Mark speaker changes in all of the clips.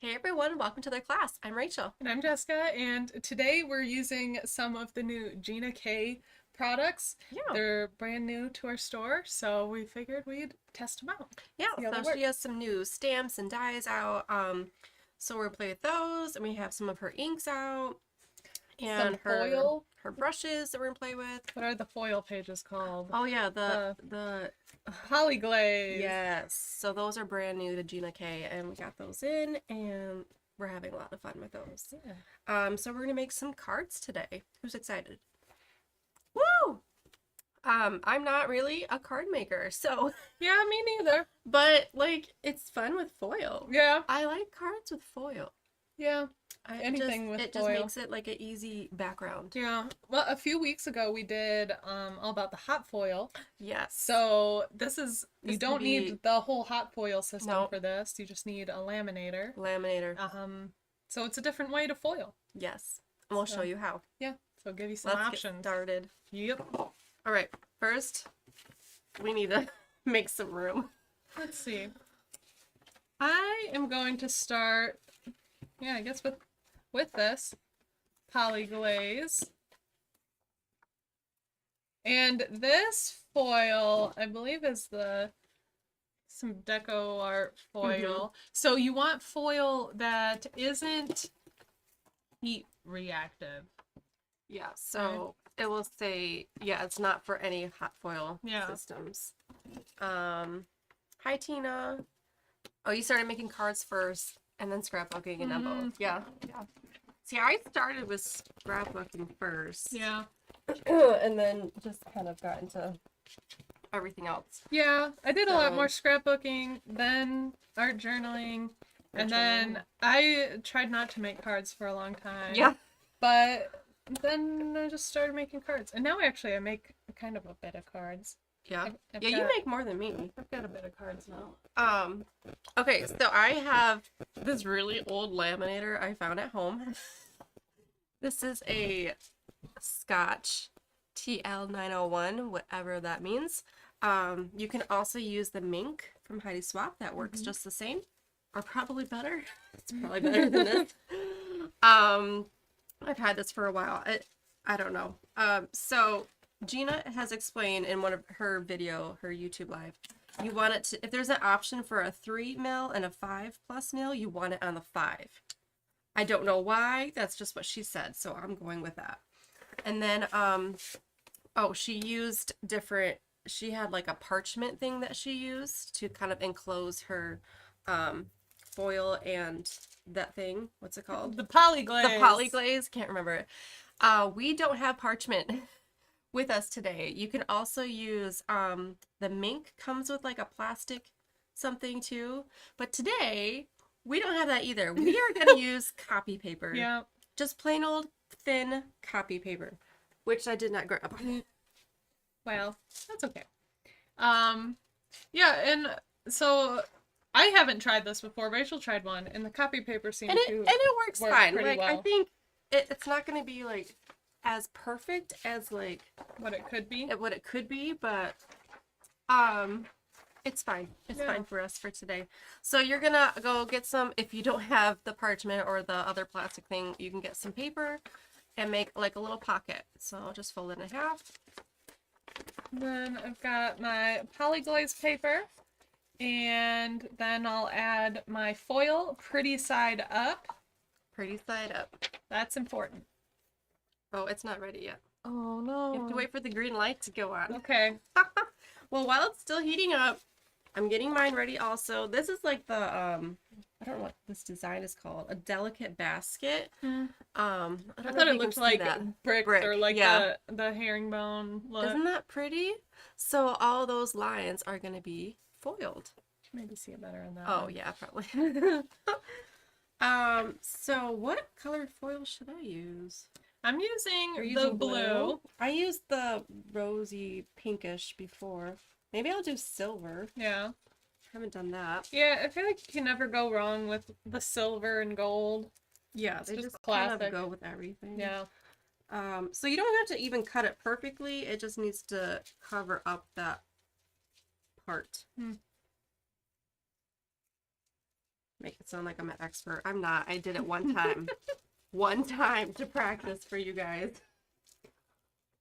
Speaker 1: Hey everyone, welcome to their class. I'm Rachel.
Speaker 2: And I'm Jessica, and today we're using some of the new Gina K products.
Speaker 1: Yeah.
Speaker 2: They're brand new to our store, so we figured we'd test them out.
Speaker 1: Yeah,
Speaker 2: See how they
Speaker 1: so
Speaker 2: work.
Speaker 1: she has some new stamps and dies out. So we're gonna play with those, and we have some of her inks out,
Speaker 2: Some
Speaker 1: and her
Speaker 2: foil.
Speaker 1: her brushes that we're gonna play with.
Speaker 2: What are the foil pages called?
Speaker 1: Oh yeah,
Speaker 2: The
Speaker 1: the
Speaker 2: polyglaze.
Speaker 1: yes. So those are brand new to Gina K, and we got those in, and we're having a lot of fun with those.
Speaker 2: Yeah.
Speaker 1: So we're gonna make some cards today. Who's excited? Woo! I'm not really a card maker, so
Speaker 2: Yeah, me neither.
Speaker 1: but like it's fun with foil.
Speaker 2: Yeah.
Speaker 1: I like cards with foil.
Speaker 2: Yeah.
Speaker 1: I
Speaker 2: Anything with
Speaker 1: it
Speaker 2: foil.
Speaker 1: just makes it like an easy background.
Speaker 2: Yeah. Well, a few weeks ago we did all about the hot foil.
Speaker 1: Yes.
Speaker 2: So this
Speaker 1: This
Speaker 2: you
Speaker 1: can
Speaker 2: don't
Speaker 1: be-
Speaker 2: need the whole hot foil system
Speaker 1: No.
Speaker 2: for this. You just need a laminator.
Speaker 1: Laminator.
Speaker 2: So it's a different way to foil.
Speaker 1: Yes. And we'll
Speaker 2: So-
Speaker 1: show you how.
Speaker 2: Yeah. So I'll give you some
Speaker 1: Let's
Speaker 2: options.
Speaker 1: get started.
Speaker 2: Yep.
Speaker 1: All right. First, we need to make some room.
Speaker 2: Let's see. I am going to start, yeah, I guess with this polyglaze. And this foil, I believe, is some deco art foil. So you want foil that isn't heat reactive.
Speaker 1: Yeah. So it will say, yeah, it's not for any hot foil systems. Hi Tina. Oh, you started making cards first and then scrapbooking and then both. Yeah. Yeah. See, I started with scrapbooking first.
Speaker 2: Yeah.
Speaker 1: And then just kind of got into everything else.
Speaker 2: Yeah, I did a lot
Speaker 1: So-
Speaker 2: more scrapbooking, then art journaling, and then I tried not to make cards for a long time.
Speaker 1: Yeah.
Speaker 2: But then I just started making cards. And now actually I make kind of a bit of cards.
Speaker 1: Yeah.
Speaker 2: I've
Speaker 1: Yeah, you
Speaker 2: got-
Speaker 1: make more than me.
Speaker 2: I've got a bit of cards now.
Speaker 1: Okay, so I have this really old laminator I found at home. This is a Scotch TL901, whatever that means. You can also use the Mink from Heidi Swapp. That works just the same, or probably better. It's probably better than this. I've had this for a while. I don't know. So Gina has explained in one of her YouTube live, you want it to, if there's an option for a 3 mil and a 5+ mil, you want it on the 5. I don't know why, that's just what she said, so I'm going with that. And then, she used she had like a parchment thing that she used to kind of enclose her foil and that thing, what's it called?
Speaker 2: The polyglaze.
Speaker 1: The polyglaze, can't remember it. We don't have parchment with us today. You can also use, the Mink comes with like a plastic something too, but today we don't have that either. We are going to use copy paper.
Speaker 2: Yeah.
Speaker 1: Just plain old thin copy paper, which I did not grab.
Speaker 2: Well, that's okay. Yeah, and so I haven't tried this before. Rachel tried one, and the copy paper seemed
Speaker 1: And
Speaker 2: to
Speaker 1: it works
Speaker 2: work
Speaker 1: fine.
Speaker 2: pretty
Speaker 1: Like I
Speaker 2: well.
Speaker 1: think it's not going to be like as perfect as like
Speaker 2: what it could be.
Speaker 1: what it could be, but it's fine. It's
Speaker 2: Yeah.
Speaker 1: fine for us for today. So you're gonna go get some, if you don't have the parchment or the other plastic thing, you can get some paper and make like a little pocket. So I'll just fold it in half.
Speaker 2: Then I've got my polyglaze paper, and then I'll add my foil pretty side up.
Speaker 1: Pretty side up.
Speaker 2: That's important.
Speaker 1: Oh, it's not ready yet.
Speaker 2: Oh no.
Speaker 1: You have to wait for the green light to go on.
Speaker 2: Okay.
Speaker 1: Well, while it's still heating up, I'm getting mine ready also. This is like the, I don't know what this design is called. A delicate basket.
Speaker 2: Mm.
Speaker 1: I
Speaker 2: I
Speaker 1: don't know
Speaker 2: thought
Speaker 1: if
Speaker 2: it
Speaker 1: you can
Speaker 2: looked
Speaker 1: see
Speaker 2: like
Speaker 1: that.
Speaker 2: bricks
Speaker 1: Brick,
Speaker 2: or like
Speaker 1: yeah.
Speaker 2: the herringbone look.
Speaker 1: Isn't that pretty? So all those lines are going to be foiled.
Speaker 2: Maybe see it better in that
Speaker 1: Oh,
Speaker 2: one.
Speaker 1: yeah, probably. So what color foil should I use?
Speaker 2: I'm using
Speaker 1: You're
Speaker 2: the
Speaker 1: using
Speaker 2: blue.
Speaker 1: I used the rosy pinkish before. Maybe I'll do silver.
Speaker 2: Yeah.
Speaker 1: Haven't done that.
Speaker 2: Yeah, I feel like you can never go wrong with the silver and gold.
Speaker 1: Yeah,
Speaker 2: It's
Speaker 1: they
Speaker 2: just
Speaker 1: just kind
Speaker 2: classic.
Speaker 1: of go with everything.
Speaker 2: Yeah.
Speaker 1: So you don't have to even cut it perfectly. It just needs to cover up that part.
Speaker 2: Hmm.
Speaker 1: make it sound like I'm an expert. I'm not. I did it one time. One time to practice for you guys.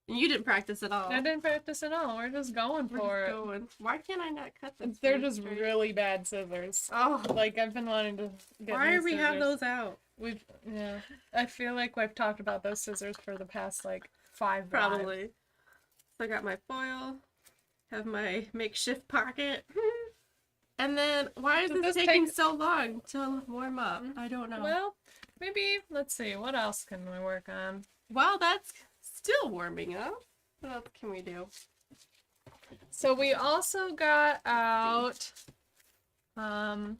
Speaker 1: And you didn't practice at all.
Speaker 2: I didn't practice at all. We're just going for it.
Speaker 1: Going. Why can't I not cut this?
Speaker 2: They're just really bad scissors.
Speaker 1: Oh,
Speaker 2: Like, I've been wanting to get
Speaker 1: why
Speaker 2: new
Speaker 1: do we have
Speaker 2: scissors.
Speaker 1: those out?
Speaker 2: Yeah. I feel like we've talked about those scissors for the past, like, 5 lives.
Speaker 1: Probably. So I got my foil, have my makeshift pocket. And then, why is this taking so long to warm up? I don't know.
Speaker 2: Well, maybe, let's see, what else can we work on?
Speaker 1: Well, that's still warming up. What else can we do?
Speaker 2: So we also got out,
Speaker 1: Oh,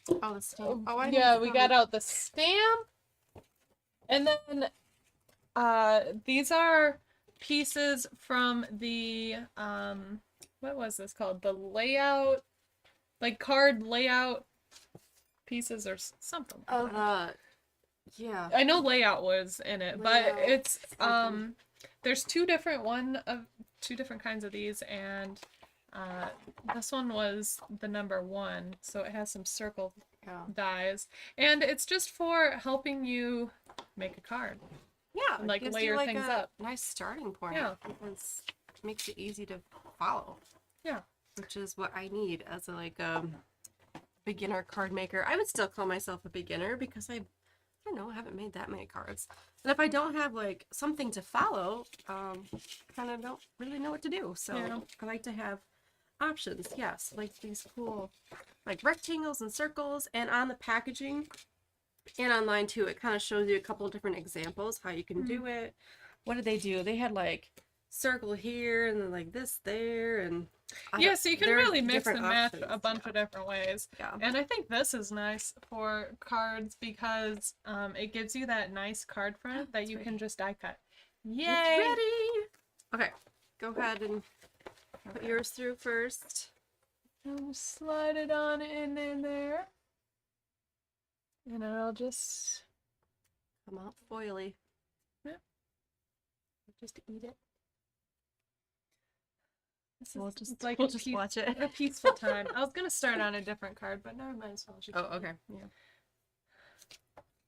Speaker 1: the stamp. Oh, I
Speaker 2: yeah,
Speaker 1: need
Speaker 2: we
Speaker 1: some.
Speaker 2: got out the stamp. And then, these are pieces from the, what was this called? The layout, like card layout pieces or something like
Speaker 1: Oh,
Speaker 2: that.
Speaker 1: yeah.
Speaker 2: I know layout was in it, but
Speaker 1: Layout
Speaker 2: it's,
Speaker 1: something.
Speaker 2: there's two different kinds of these, and this one was the number 1, so it has some circle
Speaker 1: Yeah.
Speaker 2: dies, and it's just for helping you make a card.
Speaker 1: Yeah.
Speaker 2: And, like,
Speaker 1: gives
Speaker 2: layer
Speaker 1: you, like,
Speaker 2: things
Speaker 1: a
Speaker 2: up.
Speaker 1: Nice starting point.
Speaker 2: Yeah.
Speaker 1: Because it makes it easy to follow.
Speaker 2: Yeah.
Speaker 1: Which is what I need as a beginner card maker. I would still call myself a beginner because I don't know, I haven't made that many cards. And if I don't have like something to follow, kind of don't really know what to do. So
Speaker 2: Yeah.
Speaker 1: I like to have options. Yes, like these cool like rectangles and circles, and on the packaging and online too, it kind of shows you a couple of different examples how you can do it. What did they do? They had like circle here and then like this there, and
Speaker 2: Yeah, so you can
Speaker 1: there are
Speaker 2: really mix
Speaker 1: different
Speaker 2: and match
Speaker 1: options,
Speaker 2: a bunch of different ways.
Speaker 1: Yeah.
Speaker 2: And I think this is nice for cards because it gives you that nice card front that you can just die cut. Yay!
Speaker 1: It's ready. Okay, go ahead and put yours through first.
Speaker 2: And slide it on in there. And I'll just...
Speaker 1: Come out foily.
Speaker 2: Yep.
Speaker 1: Just eat it.
Speaker 2: This
Speaker 1: We'll
Speaker 2: is
Speaker 1: just
Speaker 2: like
Speaker 1: we'll just watch it.
Speaker 2: a peaceful time. I was gonna start on a different card, but now I might as well. Just
Speaker 1: Oh, okay.
Speaker 2: Yeah.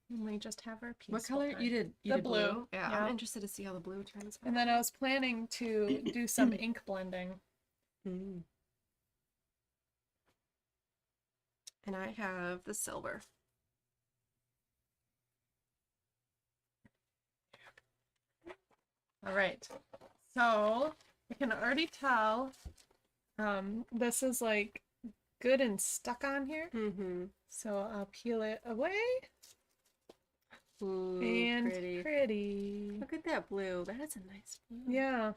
Speaker 2: And we just have our peaceful
Speaker 1: What color
Speaker 2: time.
Speaker 1: you did? You
Speaker 2: The
Speaker 1: did
Speaker 2: blue.
Speaker 1: Yeah,
Speaker 2: Yeah.
Speaker 1: I'm interested to see how the blue turns out.
Speaker 2: And then I was planning to do some ink blending.
Speaker 1: Mm. And I have the silver.
Speaker 2: All right. So I can already tell this is like good and stuck on here.
Speaker 1: Mm-hmm.
Speaker 2: So I'll peel it away.
Speaker 1: Ooh,
Speaker 2: And
Speaker 1: pretty.
Speaker 2: pretty.
Speaker 1: Look at that blue. That is a nice blue.
Speaker 2: Yeah.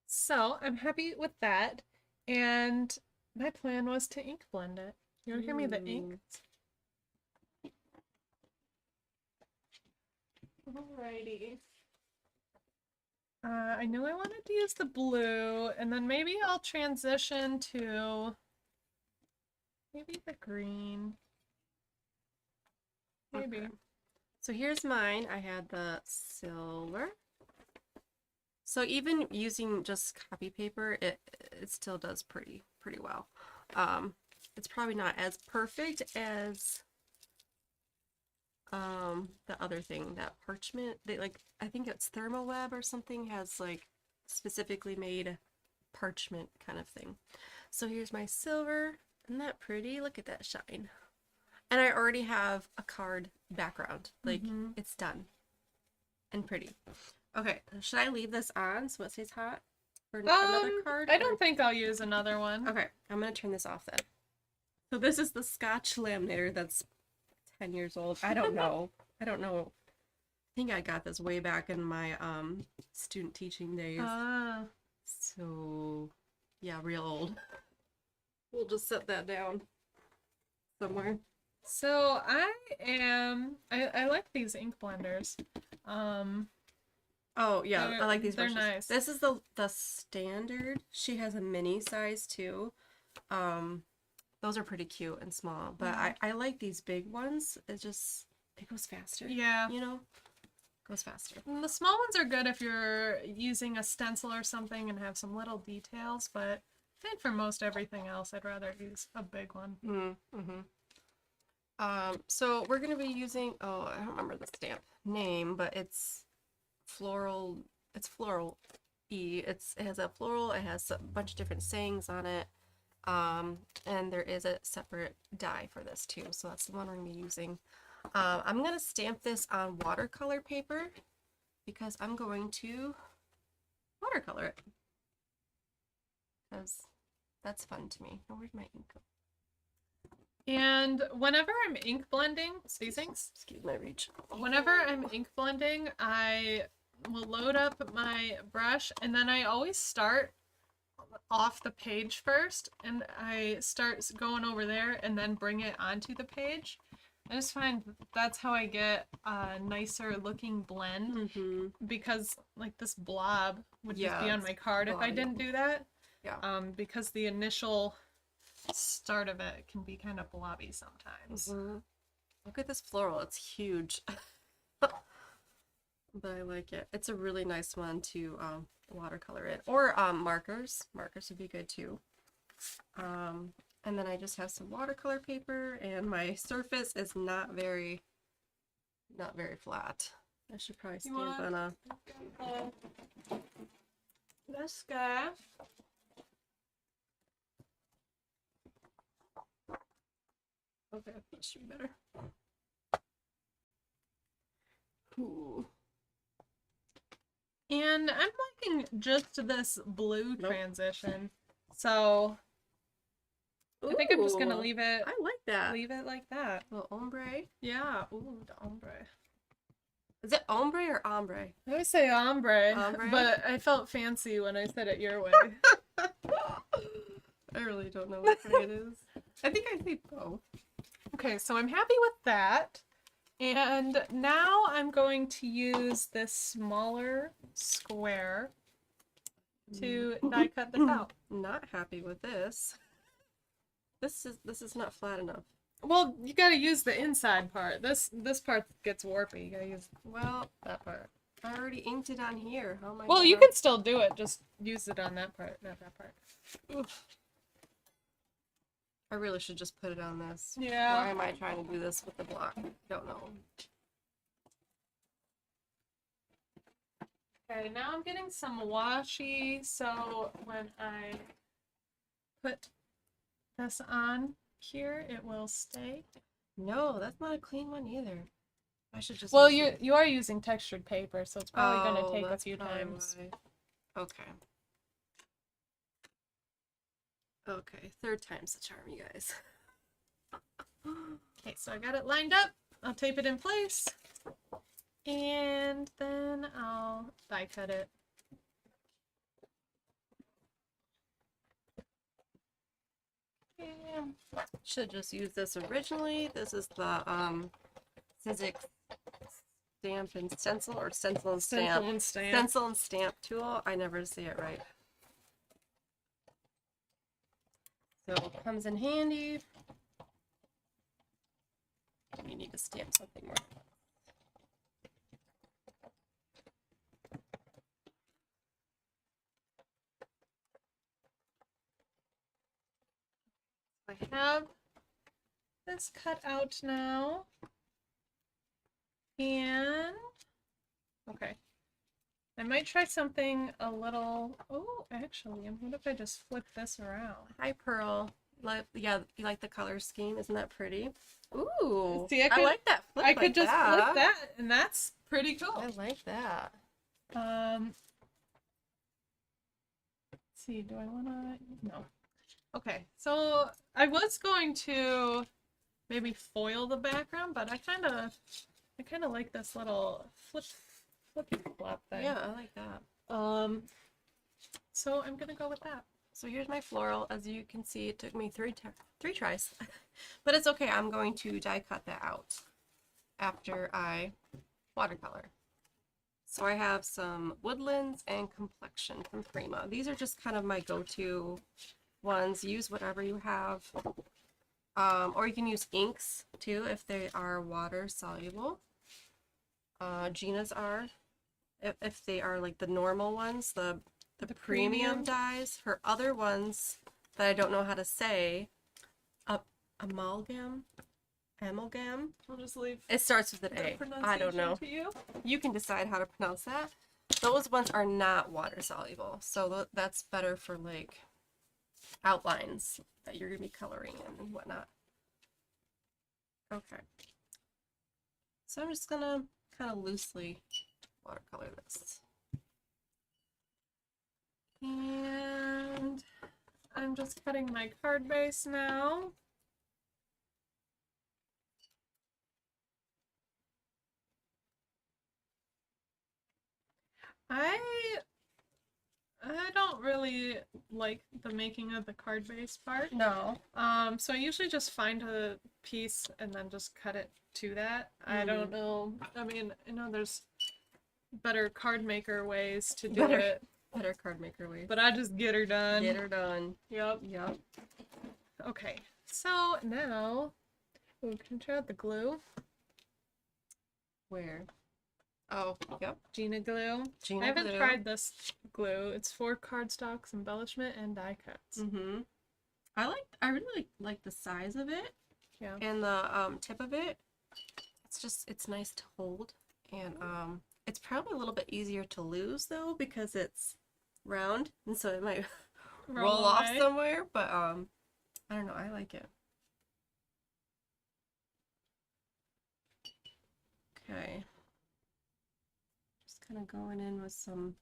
Speaker 2: So I'm happy with that. And my plan was to ink blend it. You want to hear me the ink? Alrighty. I knew I wanted to use the blue, and then maybe I'll transition to maybe the green. Maybe.
Speaker 1: Okay. So here's mine. I had the silver. So even using just copy paper, it still does pretty well. It's probably not as perfect as the other thing, that parchment. They like, I think it's Thermoweb or something, has like specifically made parchment kind of thing. So here's my silver. Isn't that pretty? Look at that shine. And I already have a card background. Like, it's done. And pretty. Okay, should I leave this on so it stays hot? For another card?
Speaker 2: I don't think I'll use another one.
Speaker 1: Okay, I'm gonna turn this off then. So this is the Scotch laminator that's 10 years old. I don't know. I don't know. I think I got this way back in my student teaching days.
Speaker 2: Ah.
Speaker 1: So, yeah, real old. We'll just set that down somewhere.
Speaker 2: So I like these ink blenders.
Speaker 1: Oh, yeah, I like these
Speaker 2: they're
Speaker 1: brushes.
Speaker 2: nice.
Speaker 1: This is the standard. She has a mini size too. Those are pretty cute and small, but I like these big ones. It goes faster.
Speaker 2: Yeah.
Speaker 1: You know? Goes faster.
Speaker 2: And the small ones are good if you're using a stencil or something and have some little details, but And for most everything else, I'd rather use a big one.
Speaker 1: Mm-hmm. So we're gonna be using, oh, I don't remember the stamp name, but it's floral. It's floral E. It has a floral. It has a bunch of different sayings on it. And there is a separate die for this too. So that's the one we're gonna be using. I'm gonna stamp this on watercolor paper because I'm going to watercolor it because that's fun to me. Oh, where's my ink?
Speaker 2: And whenever I'm ink blending, these inks,
Speaker 1: Excuse my reach.
Speaker 2: whenever I'm ink blending, I will load up my brush and then I always start off the page first and I start going over there and then bring it onto the page. I just find that's how I get a nicer looking blend because like this blob would just be on my card if I didn't do that.
Speaker 1: Yeah.
Speaker 2: Because the initial start of it can be kind of blobby sometimes.
Speaker 1: Look at this floral. It's huge. But I like it. It's a really nice one to watercolor it. Or markers. Markers would be good too. And then I just have some watercolor paper and my surface is not very flat. I should probably stamp on a
Speaker 2: this guy.
Speaker 1: Okay, that should be better. Ooh.
Speaker 2: And I'm liking just this blue transition. So I think I'm just gonna leave it.
Speaker 1: I like that.
Speaker 2: Leave it like that.
Speaker 1: A little ombre.
Speaker 2: Yeah. Ooh, the ombre.
Speaker 1: Is it ombre or ombre?
Speaker 2: I always say ombre,
Speaker 1: Ombre?
Speaker 2: but I felt fancy when I said it your way.
Speaker 1: I really don't know what way it is. I think I say both.
Speaker 2: Okay, so I'm happy with that. And now I'm going to use this smaller square to die cut this out.
Speaker 1: Not happy with this. This is not flat enough.
Speaker 2: Well, you gotta use the inside part. This part gets warpy. You gotta use that part.
Speaker 1: I already inked it on here. How am I
Speaker 2: Well, you can still do it. Just use it on that part, not that part.
Speaker 1: Oof. I really should just put it on this.
Speaker 2: Yeah.
Speaker 1: Why am I trying to do this with the block? I don't know.
Speaker 2: Okay, now I'm getting some washi, so when I put this on here, it will stay.
Speaker 1: No, that's not a clean one either. I should just.
Speaker 2: Well, you are using textured paper, so it's probably gonna take a
Speaker 1: that's
Speaker 2: few
Speaker 1: probably
Speaker 2: times.
Speaker 1: why. Okay. Okay, third time's the charm, you guys.
Speaker 2: Okay, so I got it lined up. I'll tape it in place. And then I'll die cut it.
Speaker 1: Yeah. Should just use this originally. This is the Sizzix stamp and stencil or stencil and stamp.
Speaker 2: Stencil and stamp.
Speaker 1: Stencil and stamp tool. I never say it right. So it comes in handy. You need to stamp something more.
Speaker 2: I have this cut out now. And okay. I might try something a little. Oh, actually, what if I just flip this around?
Speaker 1: Hi, Pearl. Yeah, you like the color scheme? Isn't that pretty? Ooh,
Speaker 2: See,
Speaker 1: I like that. Flip
Speaker 2: I could
Speaker 1: like
Speaker 2: just
Speaker 1: that.
Speaker 2: flip that, and that's pretty cool.
Speaker 1: I like that.
Speaker 2: Let's see, do I wanna? No. Okay, so I was going to maybe foil the background, but I kind of like this little flippy flop thing.
Speaker 1: Yeah, I like that.
Speaker 2: So I'm gonna go with that.
Speaker 1: So here's my floral. As you can see, it took me three tries, but it's okay. I'm going to die cut that out after I watercolor. So I have some Woodlands and Complexion from Prima. These are just kind of my go-to ones. Use whatever you have. Or you can use inks too if they are water soluble. Gina's are. If they are like the normal ones, the the premium dyes. Her other ones that I don't know how to say, amalgam.
Speaker 2: I'll just leave.
Speaker 1: It starts with an
Speaker 2: the
Speaker 1: A. I don't know.
Speaker 2: pronunciation to you.
Speaker 1: You can decide how to pronounce that. Those ones are not water soluble, so that's better for like outlines that you're gonna be coloring in and whatnot. Okay. So I'm just gonna kind of loosely watercolor this.
Speaker 2: And I'm just cutting my card base now. I don't really like the making of the card base part.
Speaker 1: No.
Speaker 2: So I usually just find a piece and then just cut it to that. I don't know. I mean, I know there's better card maker ways to do it.
Speaker 1: Better card maker ways.
Speaker 2: But I just get her done.
Speaker 1: Get her done.
Speaker 2: Yep.
Speaker 1: Yep.
Speaker 2: Okay. So now, ooh, can you try out the glue?
Speaker 1: Where? Oh, yep.
Speaker 2: Gina glue.
Speaker 1: Gina
Speaker 2: I haven't
Speaker 1: glue.
Speaker 2: tried this glue. It's for cardstocks, embellishment, and die cuts.
Speaker 1: Mm-hmm. I really like the size of it.
Speaker 2: Yeah.
Speaker 1: And the tip of it. It's nice to hold. And it's probably a little bit easier to lose though because it's round and so it might roll off somewhere, but I don't know, I like it. Okay. Just kind of going in with some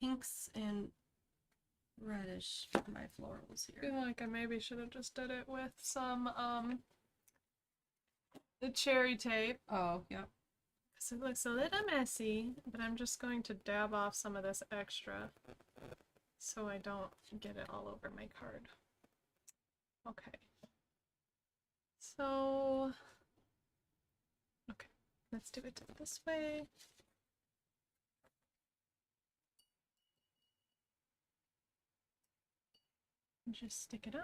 Speaker 1: pinks and reddish for my florals
Speaker 2: I
Speaker 1: here.
Speaker 2: feel like I maybe should have just did it with some the cherry tape.
Speaker 1: Oh, yep.
Speaker 2: Because it looks a little messy, but I'm just going to dab off some of this extra so I don't get it all over my card. Okay. So, okay, let's do it this way. Just stick it on.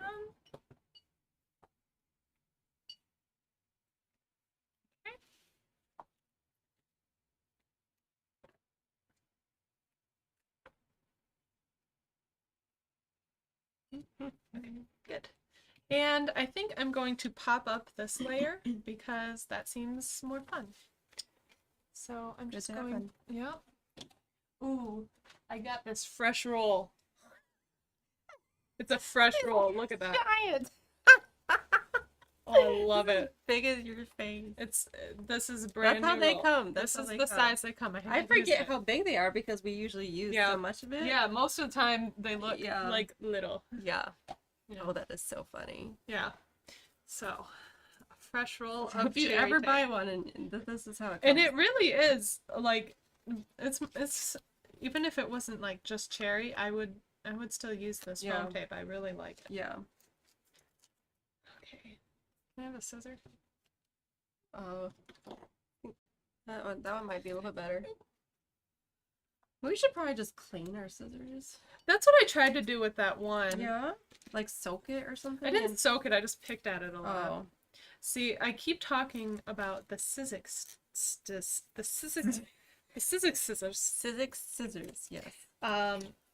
Speaker 2: Okay, good. And I think I'm going to pop up this layer because that seems more fun. So I'm just going, yeah. Ooh, I got this fresh roll. It's a fresh roll. Look at that.
Speaker 1: Giant.
Speaker 2: Oh, I love it.
Speaker 1: Big as your face.
Speaker 2: This is brand new.
Speaker 1: That's how they
Speaker 2: roll.
Speaker 1: come.
Speaker 2: This is the size they come.
Speaker 1: I forget how big they are because we usually use so much of it.
Speaker 2: Yeah, most of the time they look like little.
Speaker 1: Yeah.
Speaker 2: You know.
Speaker 1: Oh, that is so funny.
Speaker 2: Yeah. So, a fresh roll
Speaker 1: So
Speaker 2: of
Speaker 1: if you
Speaker 2: cherry
Speaker 1: ever
Speaker 2: tape.
Speaker 1: buy one, and this is how it comes.
Speaker 2: And it really is like it's even if it wasn't like just cherry, I would still use this foam tape. I really like it.
Speaker 1: Yeah.
Speaker 2: Okay. Can I have a scissor?
Speaker 1: That one might be a little bit better. We should probably just clean our scissors.
Speaker 2: That's what I tried to do with that one.
Speaker 1: Yeah? Like soak it or something?
Speaker 2: I didn't soak it, I just picked at it a lot.
Speaker 1: Oh.
Speaker 2: See, I keep talking about the Sizzix scissors.
Speaker 1: Sizzix scissors, yes.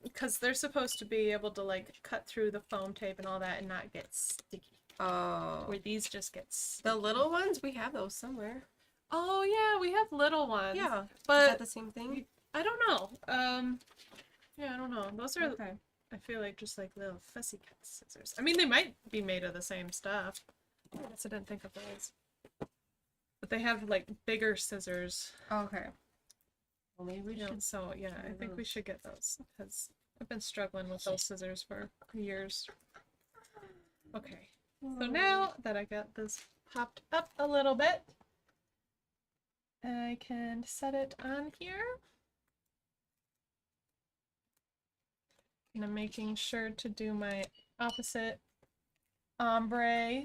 Speaker 2: Because they're supposed to be able to like cut through the foam tape and all that and not get sticky.
Speaker 1: Oh.
Speaker 2: Where these just get sticky.
Speaker 1: The little ones, we have those somewhere.
Speaker 2: Oh yeah, we have little ones.
Speaker 1: Yeah.
Speaker 2: But
Speaker 1: is that the same thing?
Speaker 2: I don't know. Yeah, I don't know. Those are,
Speaker 1: okay.
Speaker 2: I feel like just like little fussy cut scissors. I mean, they might be made of the same stuff. I guess I didn't think of those. But they have like bigger scissors.
Speaker 1: Okay. Well, maybe we should.
Speaker 2: So yeah, I think we should get those because I've been struggling with those scissors for years. Okay. So now that I got this popped up a little bit, I can set it on here. And I'm making sure to do my opposite ombre.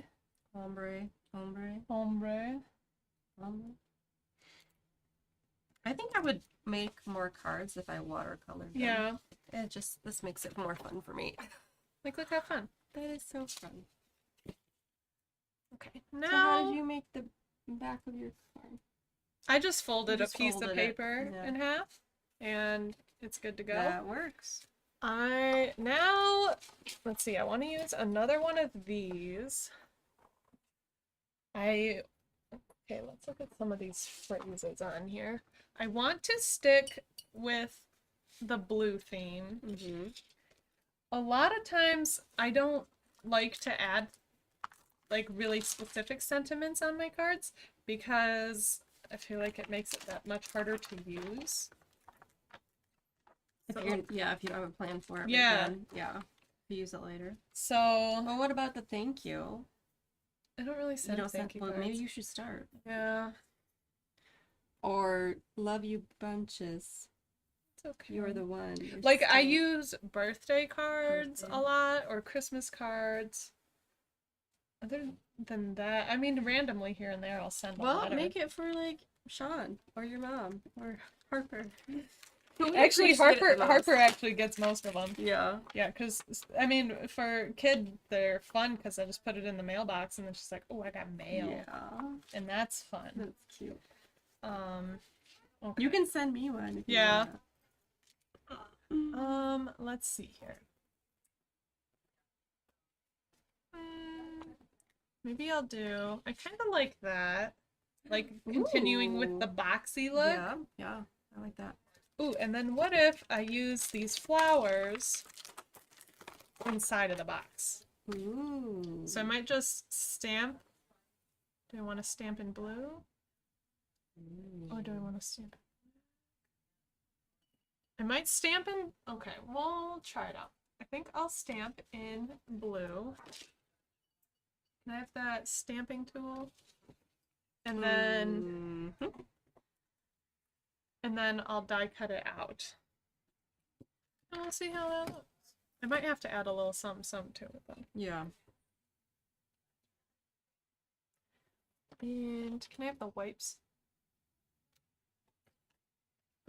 Speaker 1: Ombre. I think I would make more cards if I watercolored them.
Speaker 2: Yeah.
Speaker 1: This makes it more fun for me.
Speaker 2: Like, look how fun.
Speaker 1: That is so fun.
Speaker 2: Okay.
Speaker 1: So
Speaker 2: Now,
Speaker 1: how did you make the back of your card?
Speaker 2: I just folded a piece of
Speaker 1: folded it,
Speaker 2: paper
Speaker 1: yeah.
Speaker 2: in half. and it's good to go.
Speaker 1: That works.
Speaker 2: Let's see, I want to use another one of these. Okay, let's look at some of these phrases on here. I want to stick with the blue theme.
Speaker 1: Mm-hmm.
Speaker 2: A lot of times I don't like to add like really specific sentiments on my cards because I feel like it makes it that much harder to use.
Speaker 1: If you don't have a plan for it,
Speaker 2: yeah,
Speaker 1: use it later.
Speaker 2: So,
Speaker 1: well, what about the thank you?
Speaker 2: I don't really send thank you cards.
Speaker 1: Maybe you should start.
Speaker 2: Yeah.
Speaker 1: Or love you bunches.
Speaker 2: It's okay.
Speaker 1: You're the one.
Speaker 2: Like I use birthday cards a lot or Christmas cards. Other than that, I mean, randomly here and there I'll send a letter.
Speaker 1: Well, make it for like Sean or your mom or Harper.
Speaker 2: Actually, Harper actually gets most of them.
Speaker 1: Yeah.
Speaker 2: Yeah, because, I mean, for kid, they're fun because I just put it in the mailbox and then she's like, oh, I got mail.
Speaker 1: Yeah.
Speaker 2: And that's fun.
Speaker 1: That's cute.
Speaker 2: Okay.
Speaker 1: You can send me one. If
Speaker 2: yeah.
Speaker 1: You want.
Speaker 2: Let's see here. Maybe I'll do, I kind of like that. Like, continuing with the boxy look.
Speaker 1: Yeah, I like that.
Speaker 2: Ooh, and then what if I use these flowers inside of the box?
Speaker 1: Ooh.
Speaker 2: So I might just stamp. Do I want to stamp in blue? Or do I want to stamp? I might stamp in... Okay, we'll try it out. I think I'll stamp in blue. Can I have that stamping tool? And then... And then I'll die cut it out. And we'll see how that looks. I might have to add a little something to it though.
Speaker 1: Yeah.
Speaker 2: And can I have the wipes?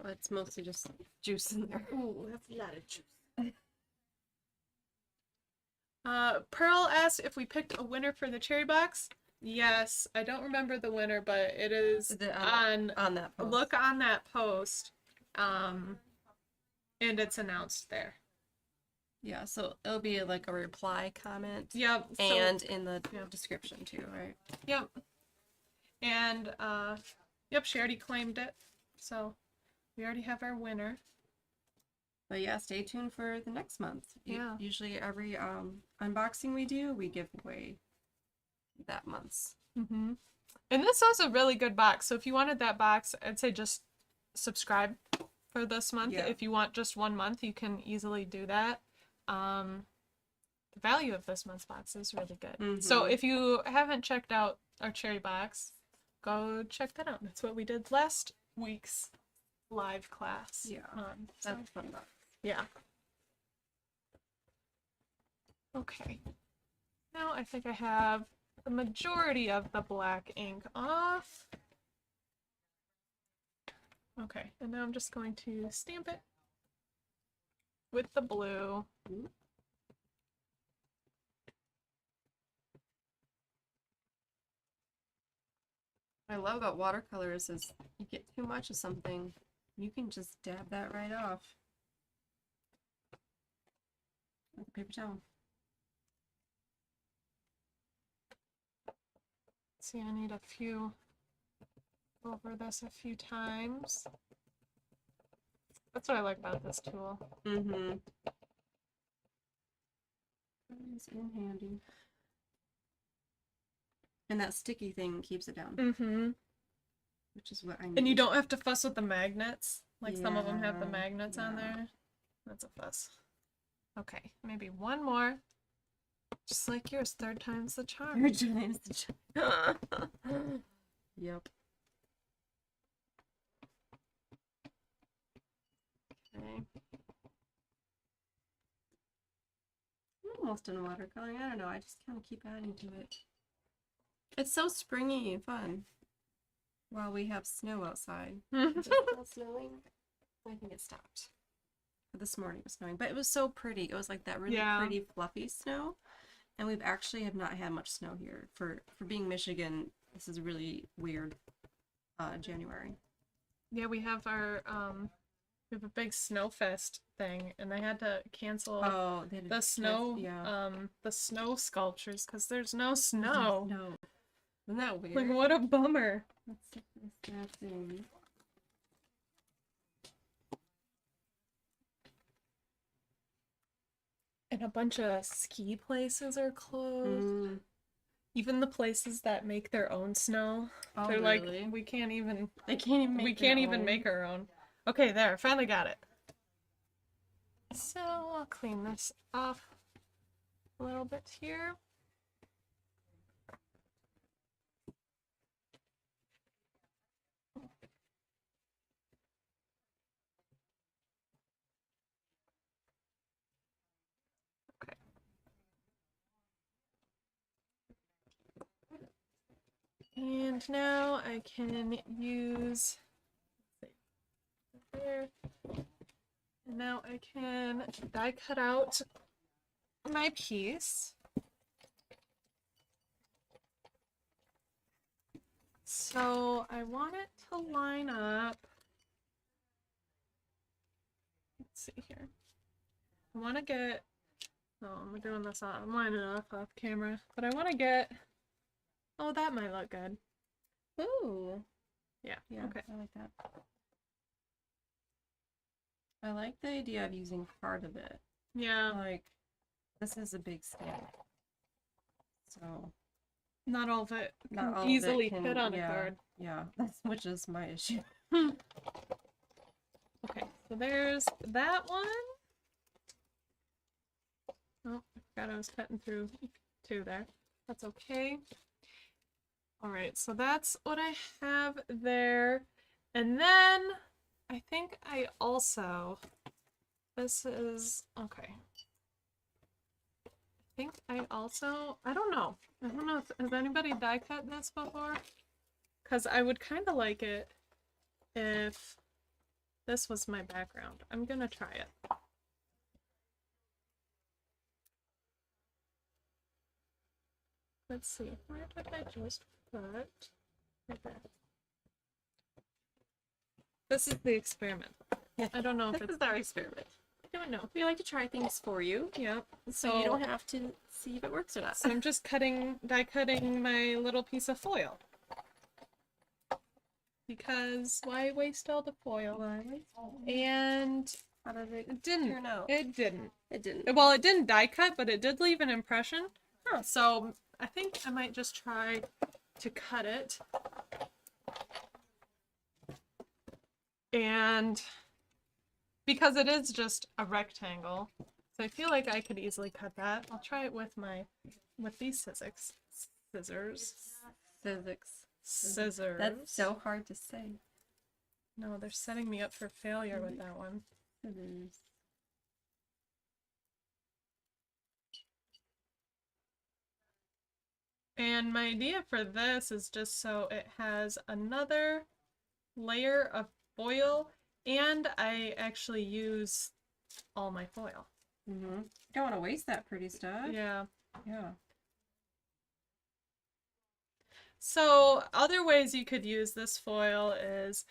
Speaker 1: Well, it's mostly just juice in there.
Speaker 2: Ooh, that's a lot of juice. Pearl asked if we picked a winner for the cherry box. Yes, I don't remember the winner, but it is on
Speaker 1: that post.
Speaker 2: Look on that post, and it's announced there.
Speaker 1: Yeah, so it'll be like a reply comment.
Speaker 2: Yep.
Speaker 1: And in the description too, right?
Speaker 2: Yep. And yep, she already claimed it, so we already have our winner.
Speaker 1: But yeah, stay tuned for the next month.
Speaker 2: Yeah.
Speaker 1: Usually every unboxing we do, we give away that month's.
Speaker 2: Mm-hmm. And this was a really good box. So if you wanted that box, I'd say just subscribe for this month.
Speaker 1: Yeah.
Speaker 2: If you want just 1 month, you can easily do that. The value of this month's box is really good. Mm-hmm. So if you haven't checked out our cherry box, go check that out. That's what we did last week's live class.
Speaker 1: Yeah, that's a fun box.
Speaker 2: Yeah. Okay. Now I think I have the majority of the black ink off. Okay, and now I'm just going to stamp it with the blue.
Speaker 1: What I love about watercolors is you get too much of something, you can just dab that right off with a paper towel.
Speaker 2: See, I need over this a few times. That's what I like about this tool.
Speaker 1: Mm-hmm. It's in handy. And that sticky thing keeps it down.
Speaker 2: Mm-hmm.
Speaker 1: Which is what I need.
Speaker 2: And you don't have to fuss with the magnets. Like some of them have the magnets on there. That's a fuss. Okay, maybe one more. Just like yours, 3rd time's the charm.
Speaker 1: 3rd time's the charm. Yep. Okay. I'm almost done watercoloring. I don't know. I just kind of keep adding to it. It's so springy and fun. While we have snow outside. Is it still snowing? I think it stopped. But this morning it was snowing. But it was so pretty. It was like that really pretty fluffy snow. And we've actually have not had much snow here. For being Michigan, this is really weird January.
Speaker 2: Yeah, we have our We have a big Snowfest thing, and they had to cancel
Speaker 1: Oh, they did
Speaker 2: the snow,
Speaker 1: yeah.
Speaker 2: the snow sculptures because there's no snow.
Speaker 1: No. Isn't that weird?
Speaker 2: Like, what a bummer.
Speaker 1: That's such a sad thing.
Speaker 2: And a bunch of ski places are closed.
Speaker 1: Mm.
Speaker 2: Even the places that make their own snow.
Speaker 1: Oh,
Speaker 2: They're
Speaker 1: really?
Speaker 2: like, we can't even
Speaker 1: They can't even make
Speaker 2: we
Speaker 1: their
Speaker 2: can't even
Speaker 1: own?
Speaker 2: make our own. Okay, there, finally got it. So I'll clean this off a little bit here. Okay. And now I can use there. And now I can die cut out my piece. So I want it to line up. Let's see here. I want to get, oh, I'm doing this off, I'm lining it up off camera, but I want to get, oh, that might look good.
Speaker 1: Ooh.
Speaker 2: Yeah,
Speaker 1: Yeah,
Speaker 2: okay.
Speaker 1: I like that. I like the idea of using part of it.
Speaker 2: Yeah.
Speaker 1: Like, this is a big scale. So,
Speaker 2: Not all of it
Speaker 1: not
Speaker 2: can
Speaker 1: all of it
Speaker 2: easily
Speaker 1: can,
Speaker 2: fit on
Speaker 1: yeah,
Speaker 2: a card.
Speaker 1: Yeah, that's which is my issue.
Speaker 2: Okay, so there's that one. Oh, I forgot I was cutting through two there. That's okay. All right, so that's what I have there. And then I think I also, this is, okay. I think I also, I don't know if, has anybody die cut this before? Because I would kind of like it if this was my background. I'm gonna try it. Let's see, where did I just put? Right there. This is the experiment. I don't know if
Speaker 1: This
Speaker 2: it's
Speaker 1: is our experiment.
Speaker 2: I don't know.
Speaker 1: We like to try things for you,
Speaker 2: Yep.
Speaker 1: so you don't have to see if it works or not.
Speaker 2: So I'm just die cutting my little piece of foil. Because why waste all the foil?
Speaker 1: Why waste?
Speaker 2: And
Speaker 1: How did
Speaker 2: it didn't.
Speaker 1: turn out?
Speaker 2: It didn't.
Speaker 1: It didn't.
Speaker 2: Well, it didn't die cut, but it did leave an impression.
Speaker 1: Huh.
Speaker 2: So I think I might just try to cut it. And because it is just a rectangle, so I feel like I could easily cut that. I'll try it with these scissors. Scissors.
Speaker 1: That's so hard to say.
Speaker 2: No, they're setting me up for failure with that one.
Speaker 1: Scissors.
Speaker 2: And my idea for this is just so it has another layer of foil, and I actually use all my foil.
Speaker 1: Mm-hmm. Don't want to waste that pretty stuff.
Speaker 2: Yeah.
Speaker 1: Yeah.
Speaker 2: So other ways you could use this foil is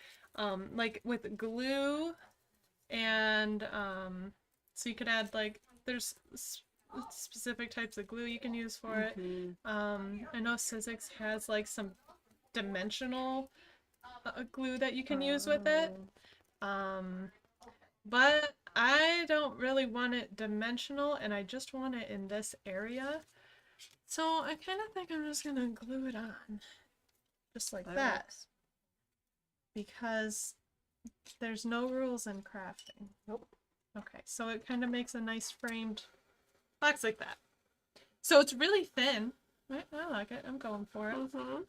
Speaker 2: like with glue, and so you could add like there's specific types of glue you can use for it. I know Sizzix has like some dimensional glue that you can use with it. But I don't really want it dimensional, and I just want it in this area. So I kind of think I'm just gonna glue it on. Just like that. Because there's no rules in crafting.
Speaker 1: Nope.
Speaker 2: Okay, so it kind of makes a nice framed box like that. So it's really thin. I like it. I'm going for it.
Speaker 1: Mm-hmm.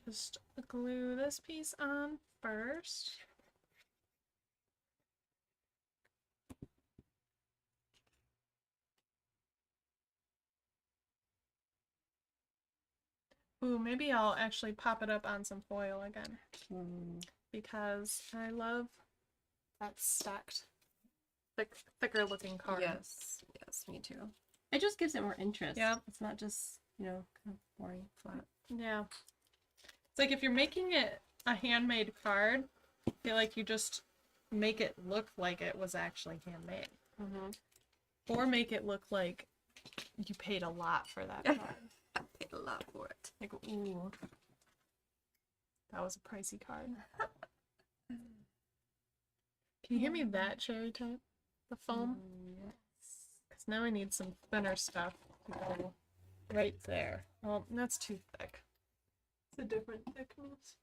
Speaker 2: Just glue this piece on first. Ooh, maybe I'll actually pop it up on some foil again. Because I love that stacked thicker looking card.
Speaker 1: Yes, yes, me too. It just gives it more interest.
Speaker 2: Yeah.
Speaker 1: It's not just, kind of boring, flat.
Speaker 2: Yeah. It's like if you're making it a handmade card, I feel like you just make it look like it was actually handmade.
Speaker 1: Mm-hmm.
Speaker 2: Or make it look like you paid a lot for that card.
Speaker 1: I paid a lot for it.
Speaker 2: Like, ooh. That was a pricey card. Can you give me that cherry tip? The foam?
Speaker 1: Yes.
Speaker 2: Because now I need some thinner stuff to go right there. Well, that's too thick. It's a different thickness.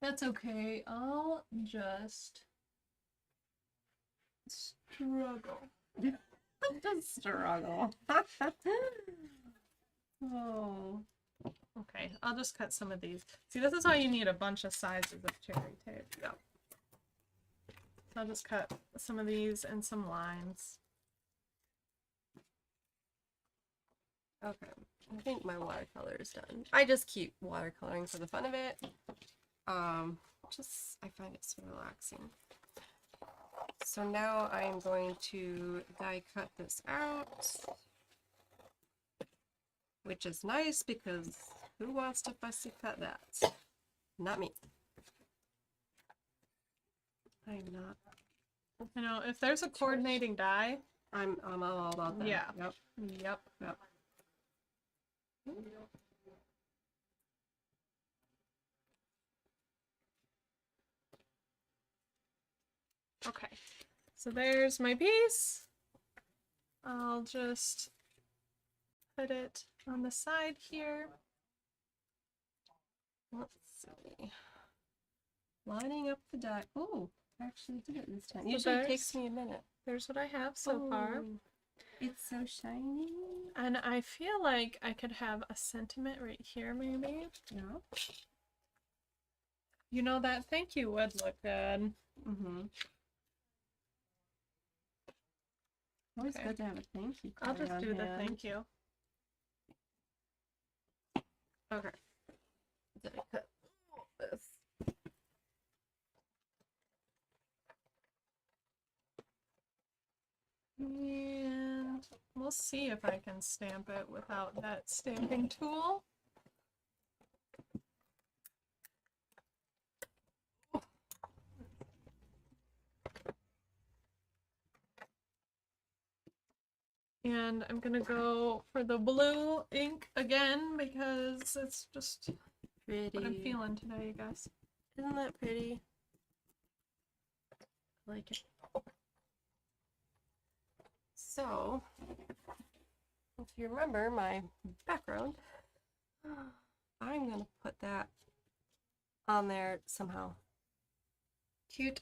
Speaker 2: That's okay. I'll just struggle.
Speaker 1: Just struggle. Oh.
Speaker 2: Okay, I'll just cut some of these. See, this is why you need a bunch of sizes of cherry tape.
Speaker 1: Yeah.
Speaker 2: So I'll just cut some of these and some lines.
Speaker 1: Okay. I think my watercolor is done. I just keep watercoloring for the fun of it. I find it so relaxing. So now I am going to die cut this out, which is nice because who wants to fussy cut that? Not me. I'm not.
Speaker 2: You know, if there's a coordinating die,
Speaker 1: I'm all about that.
Speaker 2: Yeah.
Speaker 1: Yep.
Speaker 2: yep.
Speaker 1: Yep.
Speaker 2: Okay, so there's my piece. I'll just put it on the side here.
Speaker 1: Let's see. Lining up the die. Oh, I actually did it this time.
Speaker 2: So
Speaker 1: Usually it
Speaker 2: there's-
Speaker 1: takes me a minute.
Speaker 2: There's what I have so far.
Speaker 1: Oh, it's so shiny.
Speaker 2: And I feel like I could have a sentiment right here, maybe.
Speaker 1: Yeah.
Speaker 2: You know, that thank you would look good.
Speaker 1: Mm-hmm. Always
Speaker 2: Okay.
Speaker 1: good to have a thank you
Speaker 2: I'll
Speaker 1: card
Speaker 2: just
Speaker 1: on
Speaker 2: do the
Speaker 1: hand.
Speaker 2: thank you.
Speaker 1: Okay. Did I cut this?
Speaker 2: And we'll see if I can stamp it without that stamping tool. And I'm gonna go for the blue ink again because it's just
Speaker 1: Pretty.
Speaker 2: what I'm feeling today, you guys.
Speaker 1: Isn't that pretty? I like it. So, if you remember my background, I'm gonna put that on there somehow. Cute.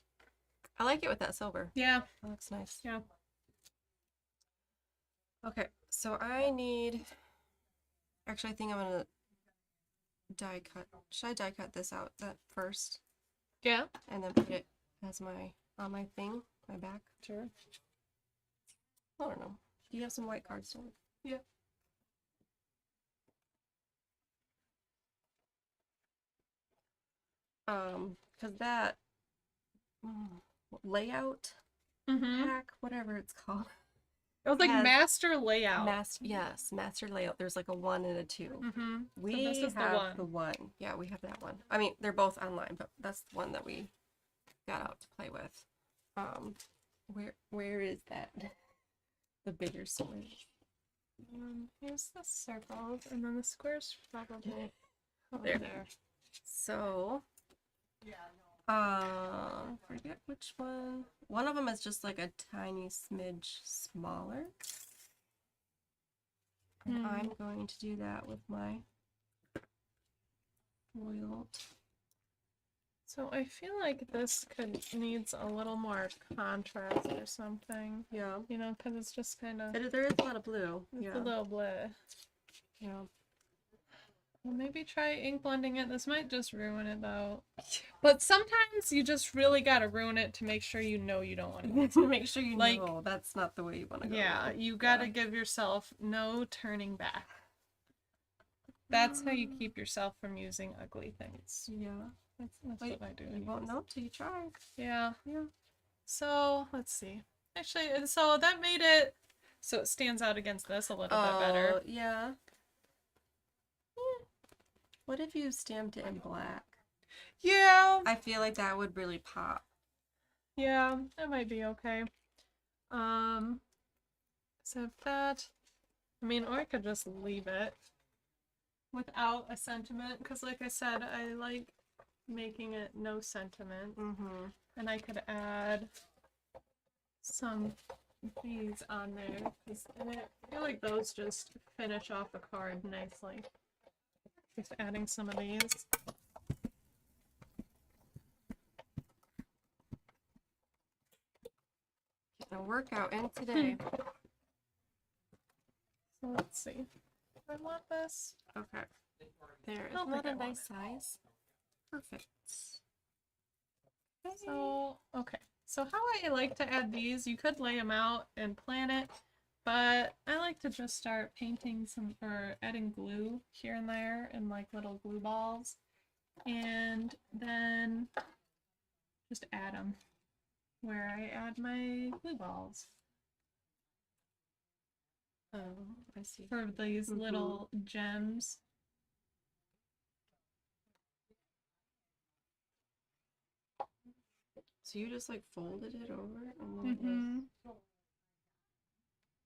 Speaker 1: I like it with that silver.
Speaker 2: Yeah,
Speaker 1: That looks nice.
Speaker 2: yeah.
Speaker 1: Okay, so I need. Actually, I think I'm gonna die cut. Should I die cut this out that first,
Speaker 2: Yeah.
Speaker 1: and then put it as my on my thing, my back?
Speaker 2: Sure.
Speaker 1: I don't know. Do you have some white cardstock?
Speaker 2: Yeah.
Speaker 1: Because that layout
Speaker 2: Mm-hmm.
Speaker 1: pack, whatever it's called.
Speaker 2: It was like
Speaker 1: has
Speaker 2: master layout.
Speaker 1: Yes, master layout. There's like a 1 and a 2.
Speaker 2: Mm-hmm.
Speaker 1: We
Speaker 2: this is the
Speaker 1: have
Speaker 2: one.
Speaker 1: the 1. Yeah, we have that one. I mean, they're both online, but that's the one that we got out to play with. Where is that? The bigger switch.
Speaker 2: Here's the circles, and then the squares probably over
Speaker 1: There.
Speaker 2: there.
Speaker 1: So, forget which one. One of them is just like a tiny smidge smaller. And I'm going to do that with my foiled.
Speaker 2: So I feel like this needs a little more contrast or something.
Speaker 1: Yeah.
Speaker 2: You know, because it's just kind of
Speaker 1: There is a lot of blue.
Speaker 2: a little bit.
Speaker 1: Yeah.
Speaker 2: Well, maybe try ink blending it. This might just ruin it though. But sometimes you just really gotta ruin it to make sure you know you don't want to.
Speaker 1: To make sure you
Speaker 2: Like-
Speaker 1: know that's not the way you want to go.
Speaker 2: Yeah, you gotta give yourself no turning back. That's how you keep yourself from using ugly things.
Speaker 1: Yeah.
Speaker 2: That's
Speaker 1: Wait,
Speaker 2: what I do.
Speaker 1: you won't know till you try.
Speaker 2: Yeah.
Speaker 1: Yeah.
Speaker 2: So let's see. Actually, so that made it so it stands out against this a little bit better.
Speaker 1: Oh, yeah. What if you stamped it in black?
Speaker 2: Yeah.
Speaker 1: I feel like that would really pop.
Speaker 2: Yeah, that might be okay. So that, I mean, or I could just leave it without a sentiment, because like I said, I like making it no sentiment.
Speaker 1: Mm-hmm.
Speaker 2: And I could add some of these on there, because I feel like those just finish off a card nicely. Just adding some of these.
Speaker 1: A workout in today.
Speaker 2: So let's see. Do I want this?
Speaker 1: Okay. There.
Speaker 2: I don't
Speaker 1: Isn't that
Speaker 2: think
Speaker 1: a
Speaker 2: I want
Speaker 1: nice size? Perfect.
Speaker 2: So, okay. So how I like to add these, you could lay them out and plan it, but I like to just start painting some, or adding glue here and there and like little glue balls, and then just add them where I add my glue balls
Speaker 1: Oh, I see.
Speaker 2: for these little gems.
Speaker 1: So you just like folded it over and then
Speaker 2: Mm-hmm.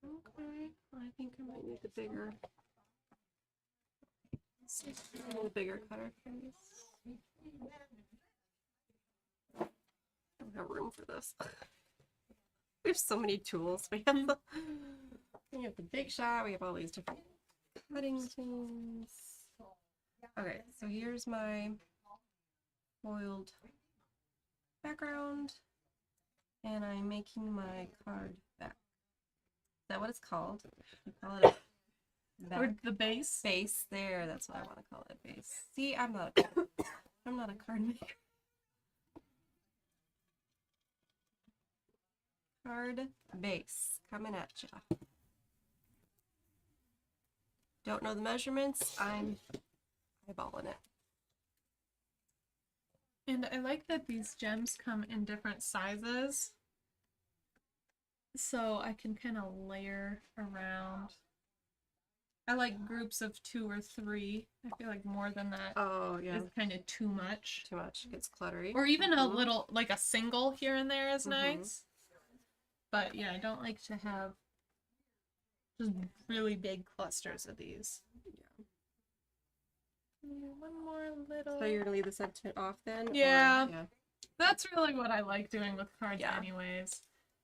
Speaker 1: okay. I think I might need the bigger a little bigger cutter case. I don't have room for this. We have so many tools. We have the big shot, we have all these different cutting things. Okay, so here's my foiled background, and I'm making my card back. Is that what it's called? You call it a back.
Speaker 2: Or the base.
Speaker 1: Base. There, that's what I want to call it. Base. See, I'm not a card maker. Card base coming at ya. Don't know the measurements. I'm eyeballing it.
Speaker 2: And I like that these gems come in different sizes, so I can kind of layer around. I like groups of 2 or 3. I feel like more than that
Speaker 1: Oh yeah,
Speaker 2: is kind of too much.
Speaker 1: too much. Gets cluttery.
Speaker 2: Or even a little, like a single here and there is
Speaker 1: Mhm.
Speaker 2: nice. But yeah, I don't like to have just really big clusters of these. One more little.
Speaker 1: So you're gonna leave the sentiment off then?
Speaker 2: Yeah.
Speaker 1: Or, yeah.
Speaker 2: That's really what I like doing with cards
Speaker 1: Yeah.
Speaker 2: anyways.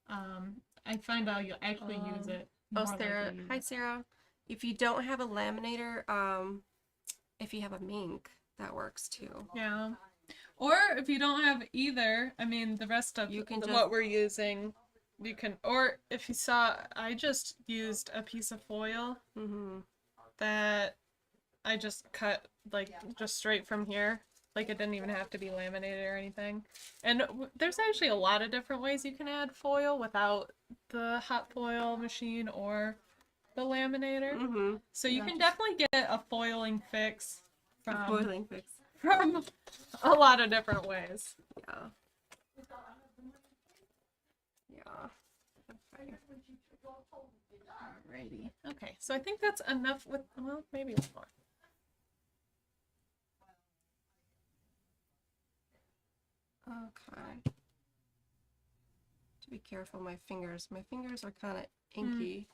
Speaker 2: I find I'll actually use it.
Speaker 1: Oh,
Speaker 2: more
Speaker 1: Sarah.
Speaker 2: likely use
Speaker 1: Hi,
Speaker 2: it.
Speaker 1: Sarah. If you don't have a laminator, if you have a mink, that works too.
Speaker 2: Yeah. Or if you don't have either, I mean, the rest of
Speaker 1: You can
Speaker 2: what
Speaker 1: just-
Speaker 2: we're using, you can, or if you saw, I just used a piece of foil
Speaker 1: Mm-hmm.
Speaker 2: that I just cut, like, just straight from here. Like, it didn't even have to be laminated or anything. And there's actually a lot of different ways you can add foil without the hot foil machine or the laminator.
Speaker 1: Mm-hmm.
Speaker 2: So you
Speaker 1: Yeah.
Speaker 2: can definitely get a foiling fix from,
Speaker 1: Foiling fix.
Speaker 2: from a lot of different ways.
Speaker 1: Yeah. Yeah. Okay.
Speaker 2: Alrighty. Okay, so I think that's enough with, well, maybe one more.
Speaker 1: Okay. To be careful, my fingers. My fingers are kind of inky.